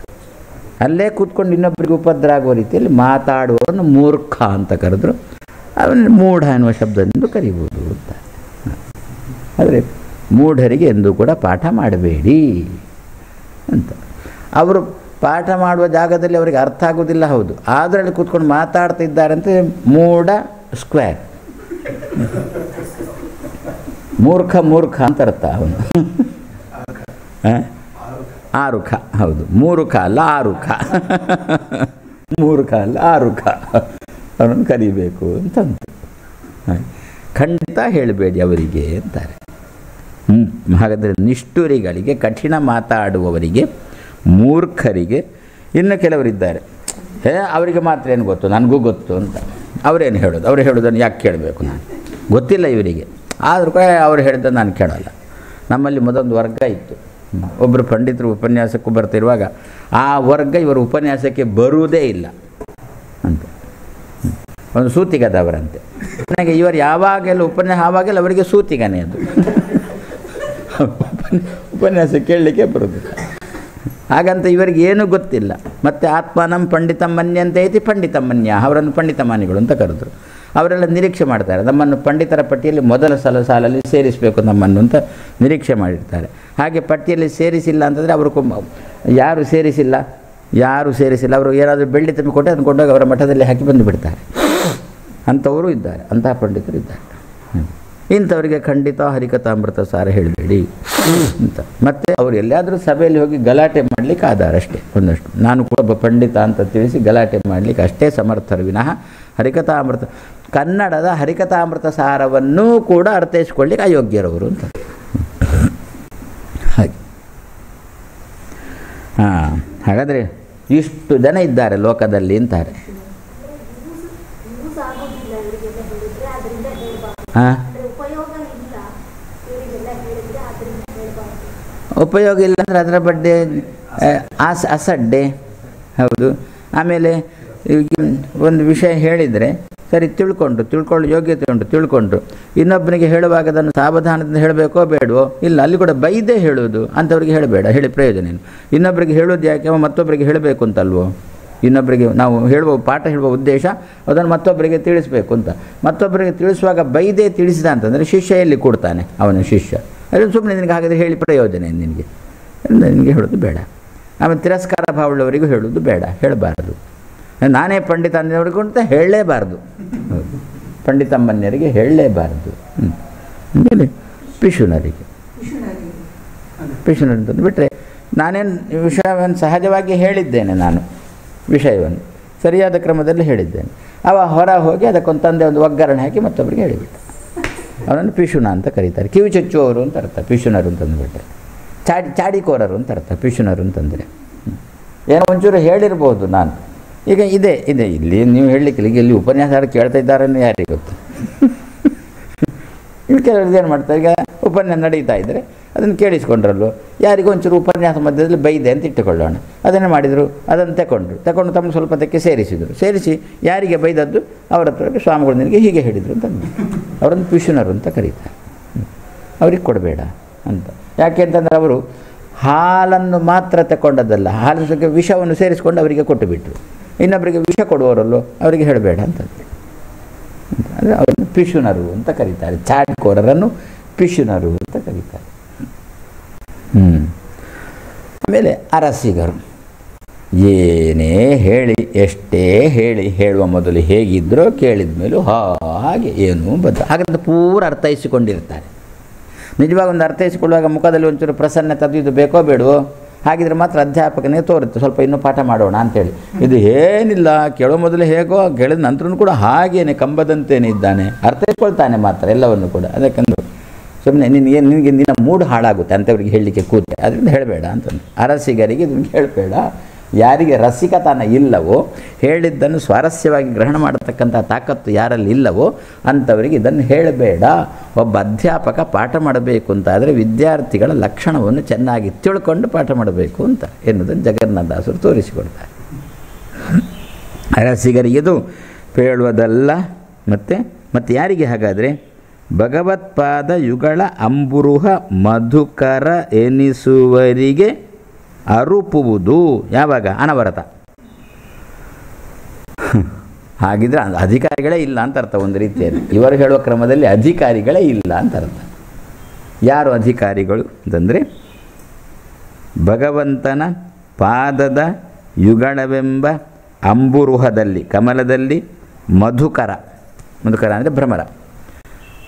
ಅಲ್ಲೇ ಕೂತ್ಕೊಂಡು ಇನ್ನೊಬ್ಬರಿಗೆ ಉಪದ್ರ ಆಗುವ ರೀತಿಯಲ್ಲಿ ಮಾತಾಡುವವರನ್ನು ಮೂರ್ಖ ಅಂತ ಕರೆದ್ರು. ಅವನು ಮೂಢ ಎನ್ನುವ ಶಬ್ದದಿಂದ ಕರಿಬೋದು ಅಂತ. ಆದರೆ ಮೂಢರಿಗೆ ಎಂದೂ ಕೂಡ ಪಾಠ ಮಾಡಬೇಡಿ ಅಂತ. ಅವರು ಪಾಠ ಮಾಡುವ ಜಾಗದಲ್ಲಿ ಅವರಿಗೆ ಅರ್ಥ ಆಗೋದಿಲ್ಲ, ಹೌದು, ಅದರಲ್ಲಿ ಕೂತ್ಕೊಂಡು ಮಾತಾಡ್ತಾ ಇದ್ದಾರಂತೆ ಮೂಢ ಸ್ಕ್ವೇರ್. ಮೂರ್ಖ ಅಂತ ಅರ್ಥ ಅವನು. ಆರುಖ, ಹೌದು, ಮೂರುಖ ಅಲ್ಲ ಆರುಖ, ಮೂರ್ಖ ಅಲ್ಲ ಆರುಖ, ಅವನನ್ನು ಕರಿಬೇಕು ಅಂತಂತ. ಖಂಡಿತ ಹೇಳಬೇಡಿ ಅವರಿಗೆ ಅಂತಾರೆ. ಹಾಗಾದರೆ ನಿಷ್ಠುರಿಗಳಿಗೆ, ಕಠಿಣ ಮಾತಾಡುವವರಿಗೆ, ಮೂರ್ಖರಿಗೆ. ಇನ್ನು ಕೆಲವರಿದ್ದಾರೆ, ಅವರಿಗೆ ಮಾತ್ರ ಏನು ಗೊತ್ತು, ನನಗೂ ಗೊತ್ತು ಅಂತ ಅವರೇನು ಹೇಳೋದು. ಅವರು ಹೇಳೋದನ್ನು ಯಾಕೆ ಕೇಳಬೇಕು, ನಾನು ಗೊತ್ತಿಲ್ಲ ಇವರಿಗೆ, ಆದರೂ ಕೂಡ ಅವರು ಹೇಳಿದ್ದನ್ನು ನಾನು ಕೇಳೋಲ್ಲ. ನಮ್ಮಲ್ಲಿ ಮೊದಲೊಂದು ವರ್ಗ ಇತ್ತು, ಒಬ್ಬರು ಪಂಡಿತರು ಉಪನ್ಯಾಸಕ್ಕೂ ಬರ್ತಿರುವಾಗ ಆ ವರ್ಗ ಇವರ ಉಪನ್ಯಾಸಕ್ಕೆ ಬರುವುದೇ ಇಲ್ಲ ಅಂತ ಒಂದು ಸೂತಿಗದವರಂತೆ. ನನಗೆ ಇವರು ಯಾವಾಗೆಲ್ಲ ಉಪನ್ಯಾಸ ಆವಾಗೆಲ್ಲ ಅವರಿಗೆ ಸೂತಿಗನೇ ಅದು. ಉಪನ್ಯಾಸ ಕೇಳಲಿಕ್ಕೆ ಬರೋದಿಲ್ಲ. ಹಾಗಂತ ಇವರಿಗೆ ಏನೂ ಗೊತ್ತಿಲ್ಲ. ಮತ್ತು ಆತ್ಮಾನಂ ಪಂಡಿತಮ್ಮನ್ಯ ಅಂತ ಐತಿ, ಪಂಡಿತಮ್ಮನ್ಯ, ಅವರನ್ನು ಪಂಡಿತಮಾನಿಗಳು ಅಂತ ಕರೆದ್ರು. ಅವರೆಲ್ಲ ನಿರೀಕ್ಷೆ ಮಾಡ್ತಾರೆ, ನಮ್ಮನ್ನು ಪಂಡಿತರ ಪಟ್ಟಿಯಲ್ಲಿ ಮೊದಲ ಸಾಲಲ್ಲಿ ಸೇರಿಸಬೇಕು ನಮ್ಮನ್ನು ಅಂತ ನಿರೀಕ್ಷೆ ಮಾಡಿರ್ತಾರೆ. ಹಾಗೆ ಪಟ್ಟಿಯಲ್ಲಿ ಸೇರಿಸಿಲ್ಲ ಅಂತಂದರೆ ಅವರು ಯಾರು ಸೇರಿಸಿಲ್ಲ ಅವರು ಏನಾದರೂ ಬೆಳ್ಳಿ ತುಂಬಿ ಕೊಟ್ಟು ಅದನ್ನು ಕೊಂಡೋಗಿ ಅವರ ಮಠದಲ್ಲಿ ಹಾಕಿ ಬಂದು ಬಿಡ್ತಾರೆ. ಅಂಥವರು ಇದ್ದಾರೆ, ಅಂತಹ ಪಂಡಿತರು ಇದ್ದಾರೆ. ಇಂಥವರಿಗೆ ಖಂಡಿತ ಹರಿಕಥಾಮೃತ ಸಾರ ಹೇಳಬೇಡಿ ಅಂತ. ಮತ್ತು ಅವರು ಎಲ್ಲಾದರೂ ಸಭೆಯಲ್ಲಿ ಹೋಗಿ ಗಲಾಟೆ ಮಾಡಲಿಕ್ಕೆ ಆಧಾರಷ್ಟೇ ಒಂದಷ್ಟು. ನಾನು ಕೂಡ ಒಬ್ಬ ಪಂಡಿತ ಅಂತ ತಿಳಿಸಿ ಗಲಾಟೆ ಮಾಡಲಿಕ್ಕೆ ಅಷ್ಟೇ ಸಮರ್ಥರು ವಿನಃ ಹರಿಕಥಾಮೃತ ಕನ್ನಡದ ಹರಿಕಥಾಮೃತ ಸಾರವನ್ನೂ ಕೂಡ ಅರ್ಥೈಸ್ಕೊಳ್ಳಿಕ್ಕೆ ಅಯೋಗ್ಯರವರು ಅಂತ. ಹಾಗೆ ಹಾಗಾದರೆ ಇಷ್ಟು ಜನ ಇದ್ದಾರೆ ಲೋಕದಲ್ಲಿ ಅಂತಾರೆ. ಹಾಂ, ಉಪಯೋಗ ಇಲ್ಲ ಅಂದರೆ ಅದರ ಬಡ್ಡೆ ಅಸಡ್ಡೆ. ಹೌದು. ಆಮೇಲೆ ಒಂದು ವಿಷಯ ಹೇಳಿದರೆ ಸರಿ ತಿಳ್ಕೊಳ್ಳೋ ಯೋಗ್ಯತೆ ಉಂಟು, ತಿಳ್ಕೊಂಡ್ರು ಇನ್ನೊಬ್ಬನಿಗೆ ಹೇಳುವಾಗ ಅದನ್ನು ಸಾವಧಾನದಿಂದ ಹೇಳಬೇಕೋ ಬೇಡವೋ, ಇಲ್ಲ ಅಲ್ಲಿ ಕೂಡ ಬೈದೇ ಹೇಳೋದು. ಅಂಥವ್ರಿಗೆ ಹೇಳಬೇಡ, ಹೇಳಿ ಪ್ರಯೋಜನ ಏನು. ಇನ್ನೊಬ್ಬರಿಗೆ ಹೇಳೋದು ಯಾಕೆ, ಮತ್ತೊಬ್ಬರಿಗೆ ಹೇಳಬೇಕು ಅಂತಲ್ವೋ. ಇನ್ನೊಬ್ಬರಿಗೆ ನಾವು ಹೇಳುವ ಪಾಠ ಹೇಳುವ ಉದ್ದೇಶ ಅದನ್ನು ಮತ್ತೊಬ್ಬರಿಗೆ ತಿಳಿಸ್ಬೇಕು ಅಂತ. ಮತ್ತೊಬ್ಬರಿಗೆ ತಿಳಿಸುವಾಗ ಬೈದೇ ತಿಳಿಸಿದ ಅಂತಂದರೆ ಶಿಷ್ಯ ಎಲ್ಲಿ ಕೊಡ್ತಾನೆ, ಅವನ ಶಿಷ್ಯ. ಅದನ್ನು ಸುಮ್ಮನೆ ನಿನಗೆ ಹಾಗಾದರೆ ಹೇಳಿ ಪ್ರಯೋಜನ ಏನು ನಿನಗೆ ಹೇಳೋದು ಬೇಡ. ಆಮೇಲೆ ತಿರಸ್ಕಾರ ಭಾವಳ್ಳವರಿಗೂ ಹೇಳೋದು ಬೇಡ, ಹೇಳಬಾರದು. ನಾನೇ ಪಂಡಿತ ಅಂದವರಿಗೂ ಅಂತ ಹೇಳಲೇಬಾರ್ದು. ಹೌದು, ಪಂಡಿತಮ್ಮನ್ಯರಿಗೆ ಹೇಳಲೇಬಾರ್ದು. ಆಮೇಲೆ ಪಿಶುನರಿಗೆ ಅಂತಂದು ಬಿಟ್ಟರೆ ನಾನೇನು ವಿಷಯವನ್ನು ಸಹಜವಾಗಿ ಹೇಳಿದ್ದೇನೆ, ನಾನು ವಿಷಯವನ್ನು ಸರಿಯಾದ ಕ್ರಮದಲ್ಲಿ ಹೇಳಿದ್ದೇನೆ. ಅವ ಹೊರ ಹೋಗಿ ಅದಕ್ಕೊಂದು ತಂದೆ ಒಂದು ಒಗ್ಗರಣೆ ಹಾಕಿ ಮತ್ತೊಬ್ಬರಿಗೆ ಹೇಳಿಬಿಟ್ಟ. ಅವನನ್ನು ಪಿಶುನ ಅಂತ ಕರೀತಾರೆ. ಕಿವಿ ಚಚ್ಚುವವರು ಅಂತ ಅರ್ಥ ಪಿಶುನರು ಅಂತಂದುಬಿಟ್ರೆ. ಚಾಡಿಕೋರರು ಅಂತ ಅರ್ಥ ಪಿಶುನರು ಅಂತಂದರೆ. ಏನೋ ಒಂಚೂರು ಹೇಳಿರ್ಬೋದು ನಾನು. ಈಗ ಇದೆ ಇಲ್ಲಿ ನೀವು ಹೇಳಲಿಕ್ಕೆ ಇಲ್ಲಿ ಉಪನ್ಯಾಸ ಕೇಳ್ತಾ ಇದ್ದಾರನ್ನು ಯಾರಿಗೆ ಗೊತ್ತು. ಇಲ್ಲಿ ಕೆಲವ್ರದ್ದು ಏನು ಮಾಡ್ತಾರೆ, ಈಗ ಉಪನ್ಯಾಸ ನಡೀತಾ ಇದ್ದರೆ ಅದನ್ನು ಕೇಳಿಸ್ಕೊಂಡ್ರಲ್ವ, ಯಾರಿಗೂ ಒಂಚೂರು ಉಪನ್ಯಾಸ ಮಧ್ಯದಲ್ಲಿ ಬೈದೆ ಅಂತ ಇಟ್ಟುಕೊಳ್ಳೋಣ. ಅದನ್ನು ಮಾಡಿದರು, ಅದನ್ನು ತಗೊಂಡು ತಮ್ಮ ಸ್ವಲ್ಪ ಅದಕ್ಕೆ ಸೇರಿಸಿ ಯಾರಿಗೆ ಬೈದದ್ದು ಅವರ ಹತ್ರ ಸ್ವಾಮಿಗಳು ನಿನಗೆ ಹೀಗೆ ಹೇಳಿದರು ಅಂತ ಅವರನ್ನು ಪಿಶುನರು ಅಂತ ಕರೀತಾರೆ. ಅವ್ರಿಗೆ ಕೊಡಬೇಡ ಅಂತ. ಯಾಕೆ ಅಂತಂದರೆ ಅವರು ಹಾಲನ್ನು ಮಾತ್ರ ತಗೊಂಡದ್ದಲ್ಲ, ಹಾಲಿನ ಜೊತೆಗೆ ವಿಷವನ್ನು ಸೇರಿಸ್ಕೊಂಡು ಅವರಿಗೆ ಕೊಟ್ಟುಬಿಟ್ರು. ಇನ್ನೊಬ್ಬರಿಗೆ ವಿಷ ಕೊಡುವವರಲ್ಲೋ ಅವರಿಗೆ ಹೇಳಬೇಡ ಅಂತಂದರೆ ಅಂದರೆ ಅವರನ್ನು ಪಿಶುನರು ಅಂತ ಕರೀತಾರೆ. ಚಾಡಿಕೋರರನ್ನು ಪಿಶುನರು ಅಂತ ಕರೀತಾರೆ. ಆಮೇಲೆ ಅರಸಿಗರು ಏನೇ ಹೇಳಿ ಎಷ್ಟೇ ಹೇಳುವ ಮೊದಲು ಹೇಗಿದ್ದರೋ ಕೇಳಿದ ಮೇಲೂ ಹಾಗೆ ಏನೂ ಹಾಗಂತ ಪೂರ ಅರ್ಥೈಸಿಕೊಂಡಿರ್ತಾರೆ. ನಿಜವಾಗ ಒಂದು ಅರ್ಥೈಸಿಕೊಳ್ಳುವಾಗ ಮುಖದಲ್ಲಿ ಒಂಚೂರು ಪ್ರಸನ್ನತೆ ಅದು ಇದು ಬೇಕೋ ಬೇಡವೋ, ಹಾಗಿದ್ರೆ ಮಾತ್ರ ಅಧ್ಯಾಪಕನೇ ತೋರುತ್ತೆ ಸ್ವಲ್ಪ ಇನ್ನೂ ಪಾಠ ಮಾಡೋಣ ಅಂಥೇಳಿ. ಇದು ಏನಿಲ್ಲ, ಕೇಳೋ ಮೊದಲು ಹೇಗೋ ಕೇಳಿದ ನಂತರನೂ ಕೂಡ ಹಾಗೇನೆ ಕಂಬದಂತೇನೆ ಇದ್ದಾನೆ, ಅರ್ಥೈಸ್ಕೊಳ್ತಾನೆ ಮಾತ್ರ ಎಲ್ಲವನ್ನು ಕೂಡ. ಅದಕ್ಕಂದು ಸುಮ್ಮನೆ ನಿನಗೆ ನಿನ್ನ ಮೂಡ್ ಹಾಳಾಗುತ್ತೆ ಅಂಥವ್ರಿಗೆ ಹೇಳಲಿಕ್ಕೆ ಕೂತೆ, ಅದರಿಂದ ಹೇಳಬೇಡ ಅಂತಂದು. ಅರಸಿಗರಿಗೆ ಇದನ್ನು ಹೇಳಬೇಡ. ಯಾರಿಗೆ ರಸಿಕತನ ಇಲ್ಲವೋ, ಹೇಳಿದ್ದನ್ನು ಸ್ವಾರಸ್ಯವಾಗಿ ಗ್ರಹಣ ಮಾಡತಕ್ಕಂಥ ತಾಕತ್ತು ಯಾರಲ್ಲಿ ಇಲ್ಲವೋ ಅಂಥವರಿಗೆ ಇದನ್ನು ಹೇಳಬೇಡ. ಒಬ್ಬ ಅಧ್ಯಾಪಕ ಪಾಠ ಮಾಡಬೇಕು ಅಂತಾದರೆ ವಿದ್ಯಾರ್ಥಿಗಳ ಲಕ್ಷಣವನ್ನು ಚೆನ್ನಾಗಿ ತಿಳ್ಕೊಂಡು ಪಾಠ ಮಾಡಬೇಕು ಅಂತ ಎನ್ನುವುದನ್ನು ಜಗನ್ನಾಥದಾಸರು ತೋರಿಸಿಕೊಡ್ತಾರೆ. ಅರಸಿಗರಿಗೆದು ಹೇಳುವುದಲ್ಲ. ಮತ್ತು ಯಾರಿಗೆ ಹಾಗಾದರೆ ಭಗವತ್ಪಾದ ಯುಗಳ ಅಂಬುರುಹ ಮಧುಕರ ಎನಿಸುವರಿಗೆ ಅರುಪುವುದು ಯಾವಾಗ? ಅನವರತ. ಹಾಗಿದ್ರೆ ಅಧಿಕಾರಿಗಳೇ ಇಲ್ಲ ಅಂತ ಅರ್ಥ ಒಂದು ರೀತಿಯಲ್ಲಿ. ಇವರು ಹೇಳುವ ಕ್ರಮದಲ್ಲಿ ಅಧಿಕಾರಿಗಳೇ ಇಲ್ಲ ಅಂತ ಅರ್ಥ. ಯಾರು ಅಧಿಕಾರಿಗಳು ಅಂತಂದರೆ ಭಗವಂತನ ಪಾದದ ಯುಗಳವೆಂಬ ಅಂಬುರುಹದಲ್ಲಿ ಕಮಲದಲ್ಲಿ ಮಧುಕರ ಅಂದರೆ ಭ್ರಮರ,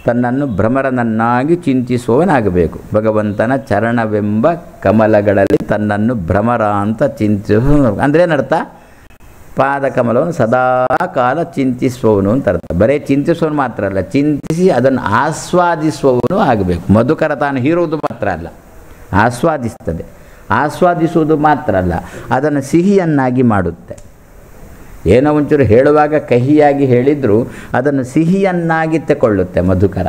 ತನ್ನನ್ನು ಭ್ರಮರನನ್ನಾಗಿ ಚಿಂತಿಸುವವನಾಗಬೇಕು. ಭಗವಂತನ ಚರಣವೆಂಬ ಕಮಲಗಳಲ್ಲಿ ತನ್ನನ್ನು ಭ್ರಮರ ಅಂತ ಚಿಂತಿಸುವ ಅಂದರೆ ಏನರ್ಥ? ಪಾದ ಕಮಲವನ್ನು ಸದಾ ಕಾಲ ಚಿಂತಿಸುವವನು ಅಂತ ಅರ್ಥ. ಬರೀ ಚಿಂತಿಸುವವನು ಮಾತ್ರ ಅಲ್ಲ, ಚಿಂತಿಸಿ ಅದನ್ನು ಆಸ್ವಾದಿಸುವವನು ಆಗಬೇಕು. ಮಧುಕರ ತಾನು ಹೀರುವುದು ಮಾತ್ರ ಅಲ್ಲ, ಆಸ್ವಾದಿಸ್ತದೆ. ಆಸ್ವಾದಿಸುವುದು ಮಾತ್ರ ಅಲ್ಲ, ಅದನ್ನು ಸಿಹಿಯನ್ನಾಗಿ ಮಾಡುತ್ತೆ. ಏನೋ ಒಂಚೂರು ಹೇಳುವಾಗ ಕಹಿಯಾಗಿ ಹೇಳಿದರೂ ಅದನ್ನು ಸಿಹಿಯನ್ನಾಗಿ ತಗೊಳ್ಳುತ್ತೆ ಮಧುಕರ.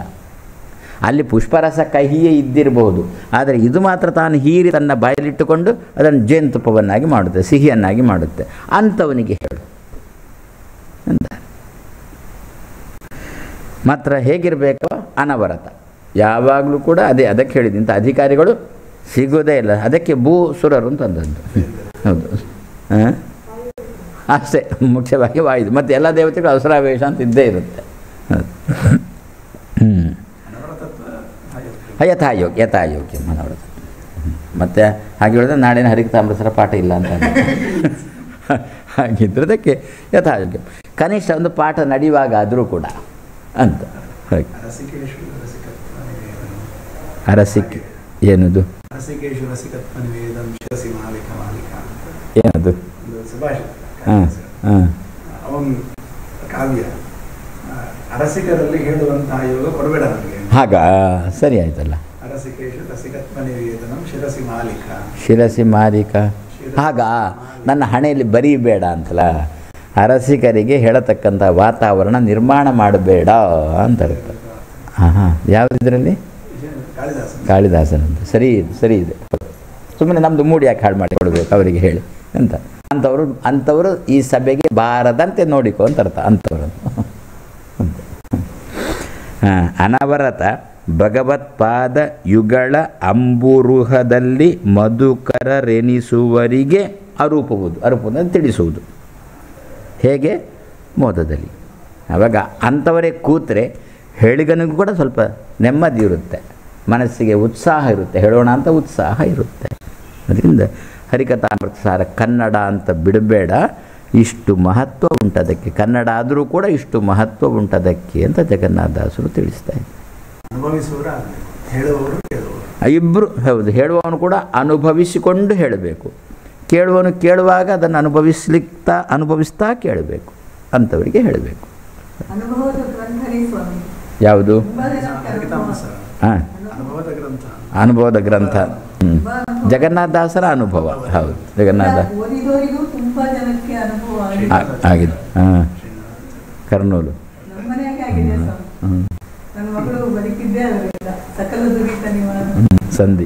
ಅಲ್ಲಿ ಪುಷ್ಪರಸ ಕಹಿಯೇ ಇದ್ದಿರಬಹುದು, ಆದರೆ ಇದು ಮಾತ್ರ ತಾನು ಹೀರಿ ತನ್ನ ಬಾಯಲ್ಲಿಟ್ಟುಕೊಂಡು ಅದನ್ನು ಜೇನುತುಪ್ಪವನ್ನಾಗಿ ಮಾಡುತ್ತೆ, ಸಿಹಿಯನ್ನಾಗಿ ಮಾಡುತ್ತೆ. ಅಂಥವನಿಗೆ ಹೇಳು ಅಂತ. ಮಾತ್ರ ಹೇಗಿರಬೇಕೋ ಅನವರತ, ಯಾವಾಗಲೂ ಕೂಡ ಅದಕ್ಕೆ ಹೇಳಿದ್ದು. ಇಂಥ ಅಧಿಕಾರಿಗಳು ಸಿಗೋದೇ ಇಲ್ಲ. ಅದಕ್ಕೆ ಭೂಸುರರು ಅಂತಂದದ್ದು. ಹೌದು, ಅಷ್ಟೇ ಮುಖ್ಯವಾಗಿ ವಾಯುದು. ಮತ್ತು ಎಲ್ಲ ದೇವತೆಗಳು ಅವಸರಾವೇಶ ಅಂತ ಇದ್ದೇ ಇರುತ್ತೆ. ಯಥಾಯೋಗ್ಯ ಮನೋರಥ. ಮತ್ತು ಹಾಗೆ ಹೇಳಿದ್ರೆ ನಾಡಿನ ಹರಿಕಥಾಮೃತರ ಪಾಠ ಇಲ್ಲ ಅಂತ ಹಾಗಿದ್ರದಕ್ಕೆ ಯಥಾಯೋಗ್ಯ. ಕನಿಷ್ಠ ಒಂದು ಪಾಠ ನಡೆಯುವಾಗ ಆದರೂ ಕೂಡ ಅಂತ ಹಾಗೆ ಅರಸಿಕೆ ಏನದು? ರಸಿಕೇಶು ರಸಿಕತ್ವ ನಿವೇದಂ ಶಿರಸಿ ಮಾಲಿಕ ಮಾಲಿಕ ಅಂತ ಏನದು? ಒಂದು ಸುಭಾಷಿತ. ಹಾಂ ಹಾಂ ಅವನ್ ಕಾವ್ಯ ಅರಸಿಕರಲ್ಲಿ ಹೇಳುವಂತಹ ಯೋಗ ಕೊಡಬೇಡ ನನಗೆ. ಹಾಗ ಸರಿ ಆಯ್ತಲ್ಲ. ಅರಸಿಕೇಶು ರಸಿಕತ್ವ ನಿವೇದನಂ ಶಿರಸಿ ಮಾಲಿಕ. ಶಿರಸಿ ಮಾಲಿಕ. ಆಗ ನನ್ನ ಹಣೆಯಲ್ಲಿ ಬರೀಬೇಡ ಅಂತಲ್ಲ, ಅರಸಿಕರಿಗೆ ಹೇಳತಕ್ಕಂಥ ವಾತಾವರಣ ನಿರ್ಮಾಣ ಮಾಡಬೇಡ ಅಂತ ಅರ್ಥ. ಹಾಂ ಹಾಂ ಯಾವುದರಲ್ಲಿ? ಕಾಳಿದಾಸನಂತ. ಸರಿ ಇದೆ, ಸರಿ ಇದೆ. ಸುಮ್ಮನೆ ನಮ್ಮದು ಮೂಡಿ ಯಾಕೆ ಹಾಳು ಮಾಡಿ ಕೊಡಬೇಕು ಅವರಿಗೆ ಹೇಳಿ ಅಂತ. ಅಂಥವರು ಈ ಸಭೆಗೆ ಬಾರದಂತೆ ನೋಡಿಕೊ ಅಂತ ಅರ್ಥ ಅಂಥವ್ರು. ಅನವರತ ಭಗವತ್ಪಾದ ಯುಗಳ ಅಂಬುರುಹದಲ್ಲಿ ಮಧುಕರರೆನಿಸುವರಿಗೆ ಅರೂಪವುದು. ಅರೂಪವನ್ನು ತಿಳಿಸುವುದು ಹೇಗೆ? ಮೋದದಲ್ಲಿ. ಆವಾಗ ಅಂಥವರೇ ಕೂತ್ರೆ ಹೇಳಿಗನಿಗೂ ಕೂಡ ಸ್ವಲ್ಪ ನೆಮ್ಮದಿ ಇರುತ್ತೆ, ಮನಸ್ಸಿಗೆ ಉತ್ಸಾಹ ಇರುತ್ತೆ, ಹೇಳೋಣ ಅಂತ ಉತ್ಸಾಹ ಇರುತ್ತೆ. ಅದರಿಂದ ಹರಿಕಥಾಮೃತ ಸಾರ ಕನ್ನಡ ಅಂತ ಬಿಡಬೇಡ, ಇಷ್ಟು ಮಹತ್ವ ಉಂಟದಕ್ಕೆ. ಕನ್ನಡ ಆದರೂ ಕೂಡ ಇಷ್ಟು ಮಹತ್ವ ಉಂಟದಕ್ಕೆ ಅಂತ ಜಗನ್ನಾಥದಾಸರು ತಿಳಿಸ್ತಾ ಇದ್ದಾರೆ. ಇಬ್ಬರು ಹೌದು, ಹೇಳುವವನು ಕೂಡ ಅನುಭವಿಸಿಕೊಂಡು ಹೇಳಬೇಕು, ಕೇಳುವವನು ಕೇಳುವಾಗ ಅದನ್ನು ಅನುಭವಿಸ್ತಾ ಕೇಳಬೇಕು, ಅಂಥವರಿಗೆ ಹೇಳಬೇಕು. ಯಾವುದು? ಹಾಂ, ಅನುಭವದ ಗ್ರಂಥ. ಜಗನ್ನಾಥದಾಸರ ಅನುಭವ. ಹೌದು, ಜಗನ್ನಾಥ ಆಗಿದೆ. ಹಾಂ, ಕರ್ನೂಲು. ಸಂಧಿ.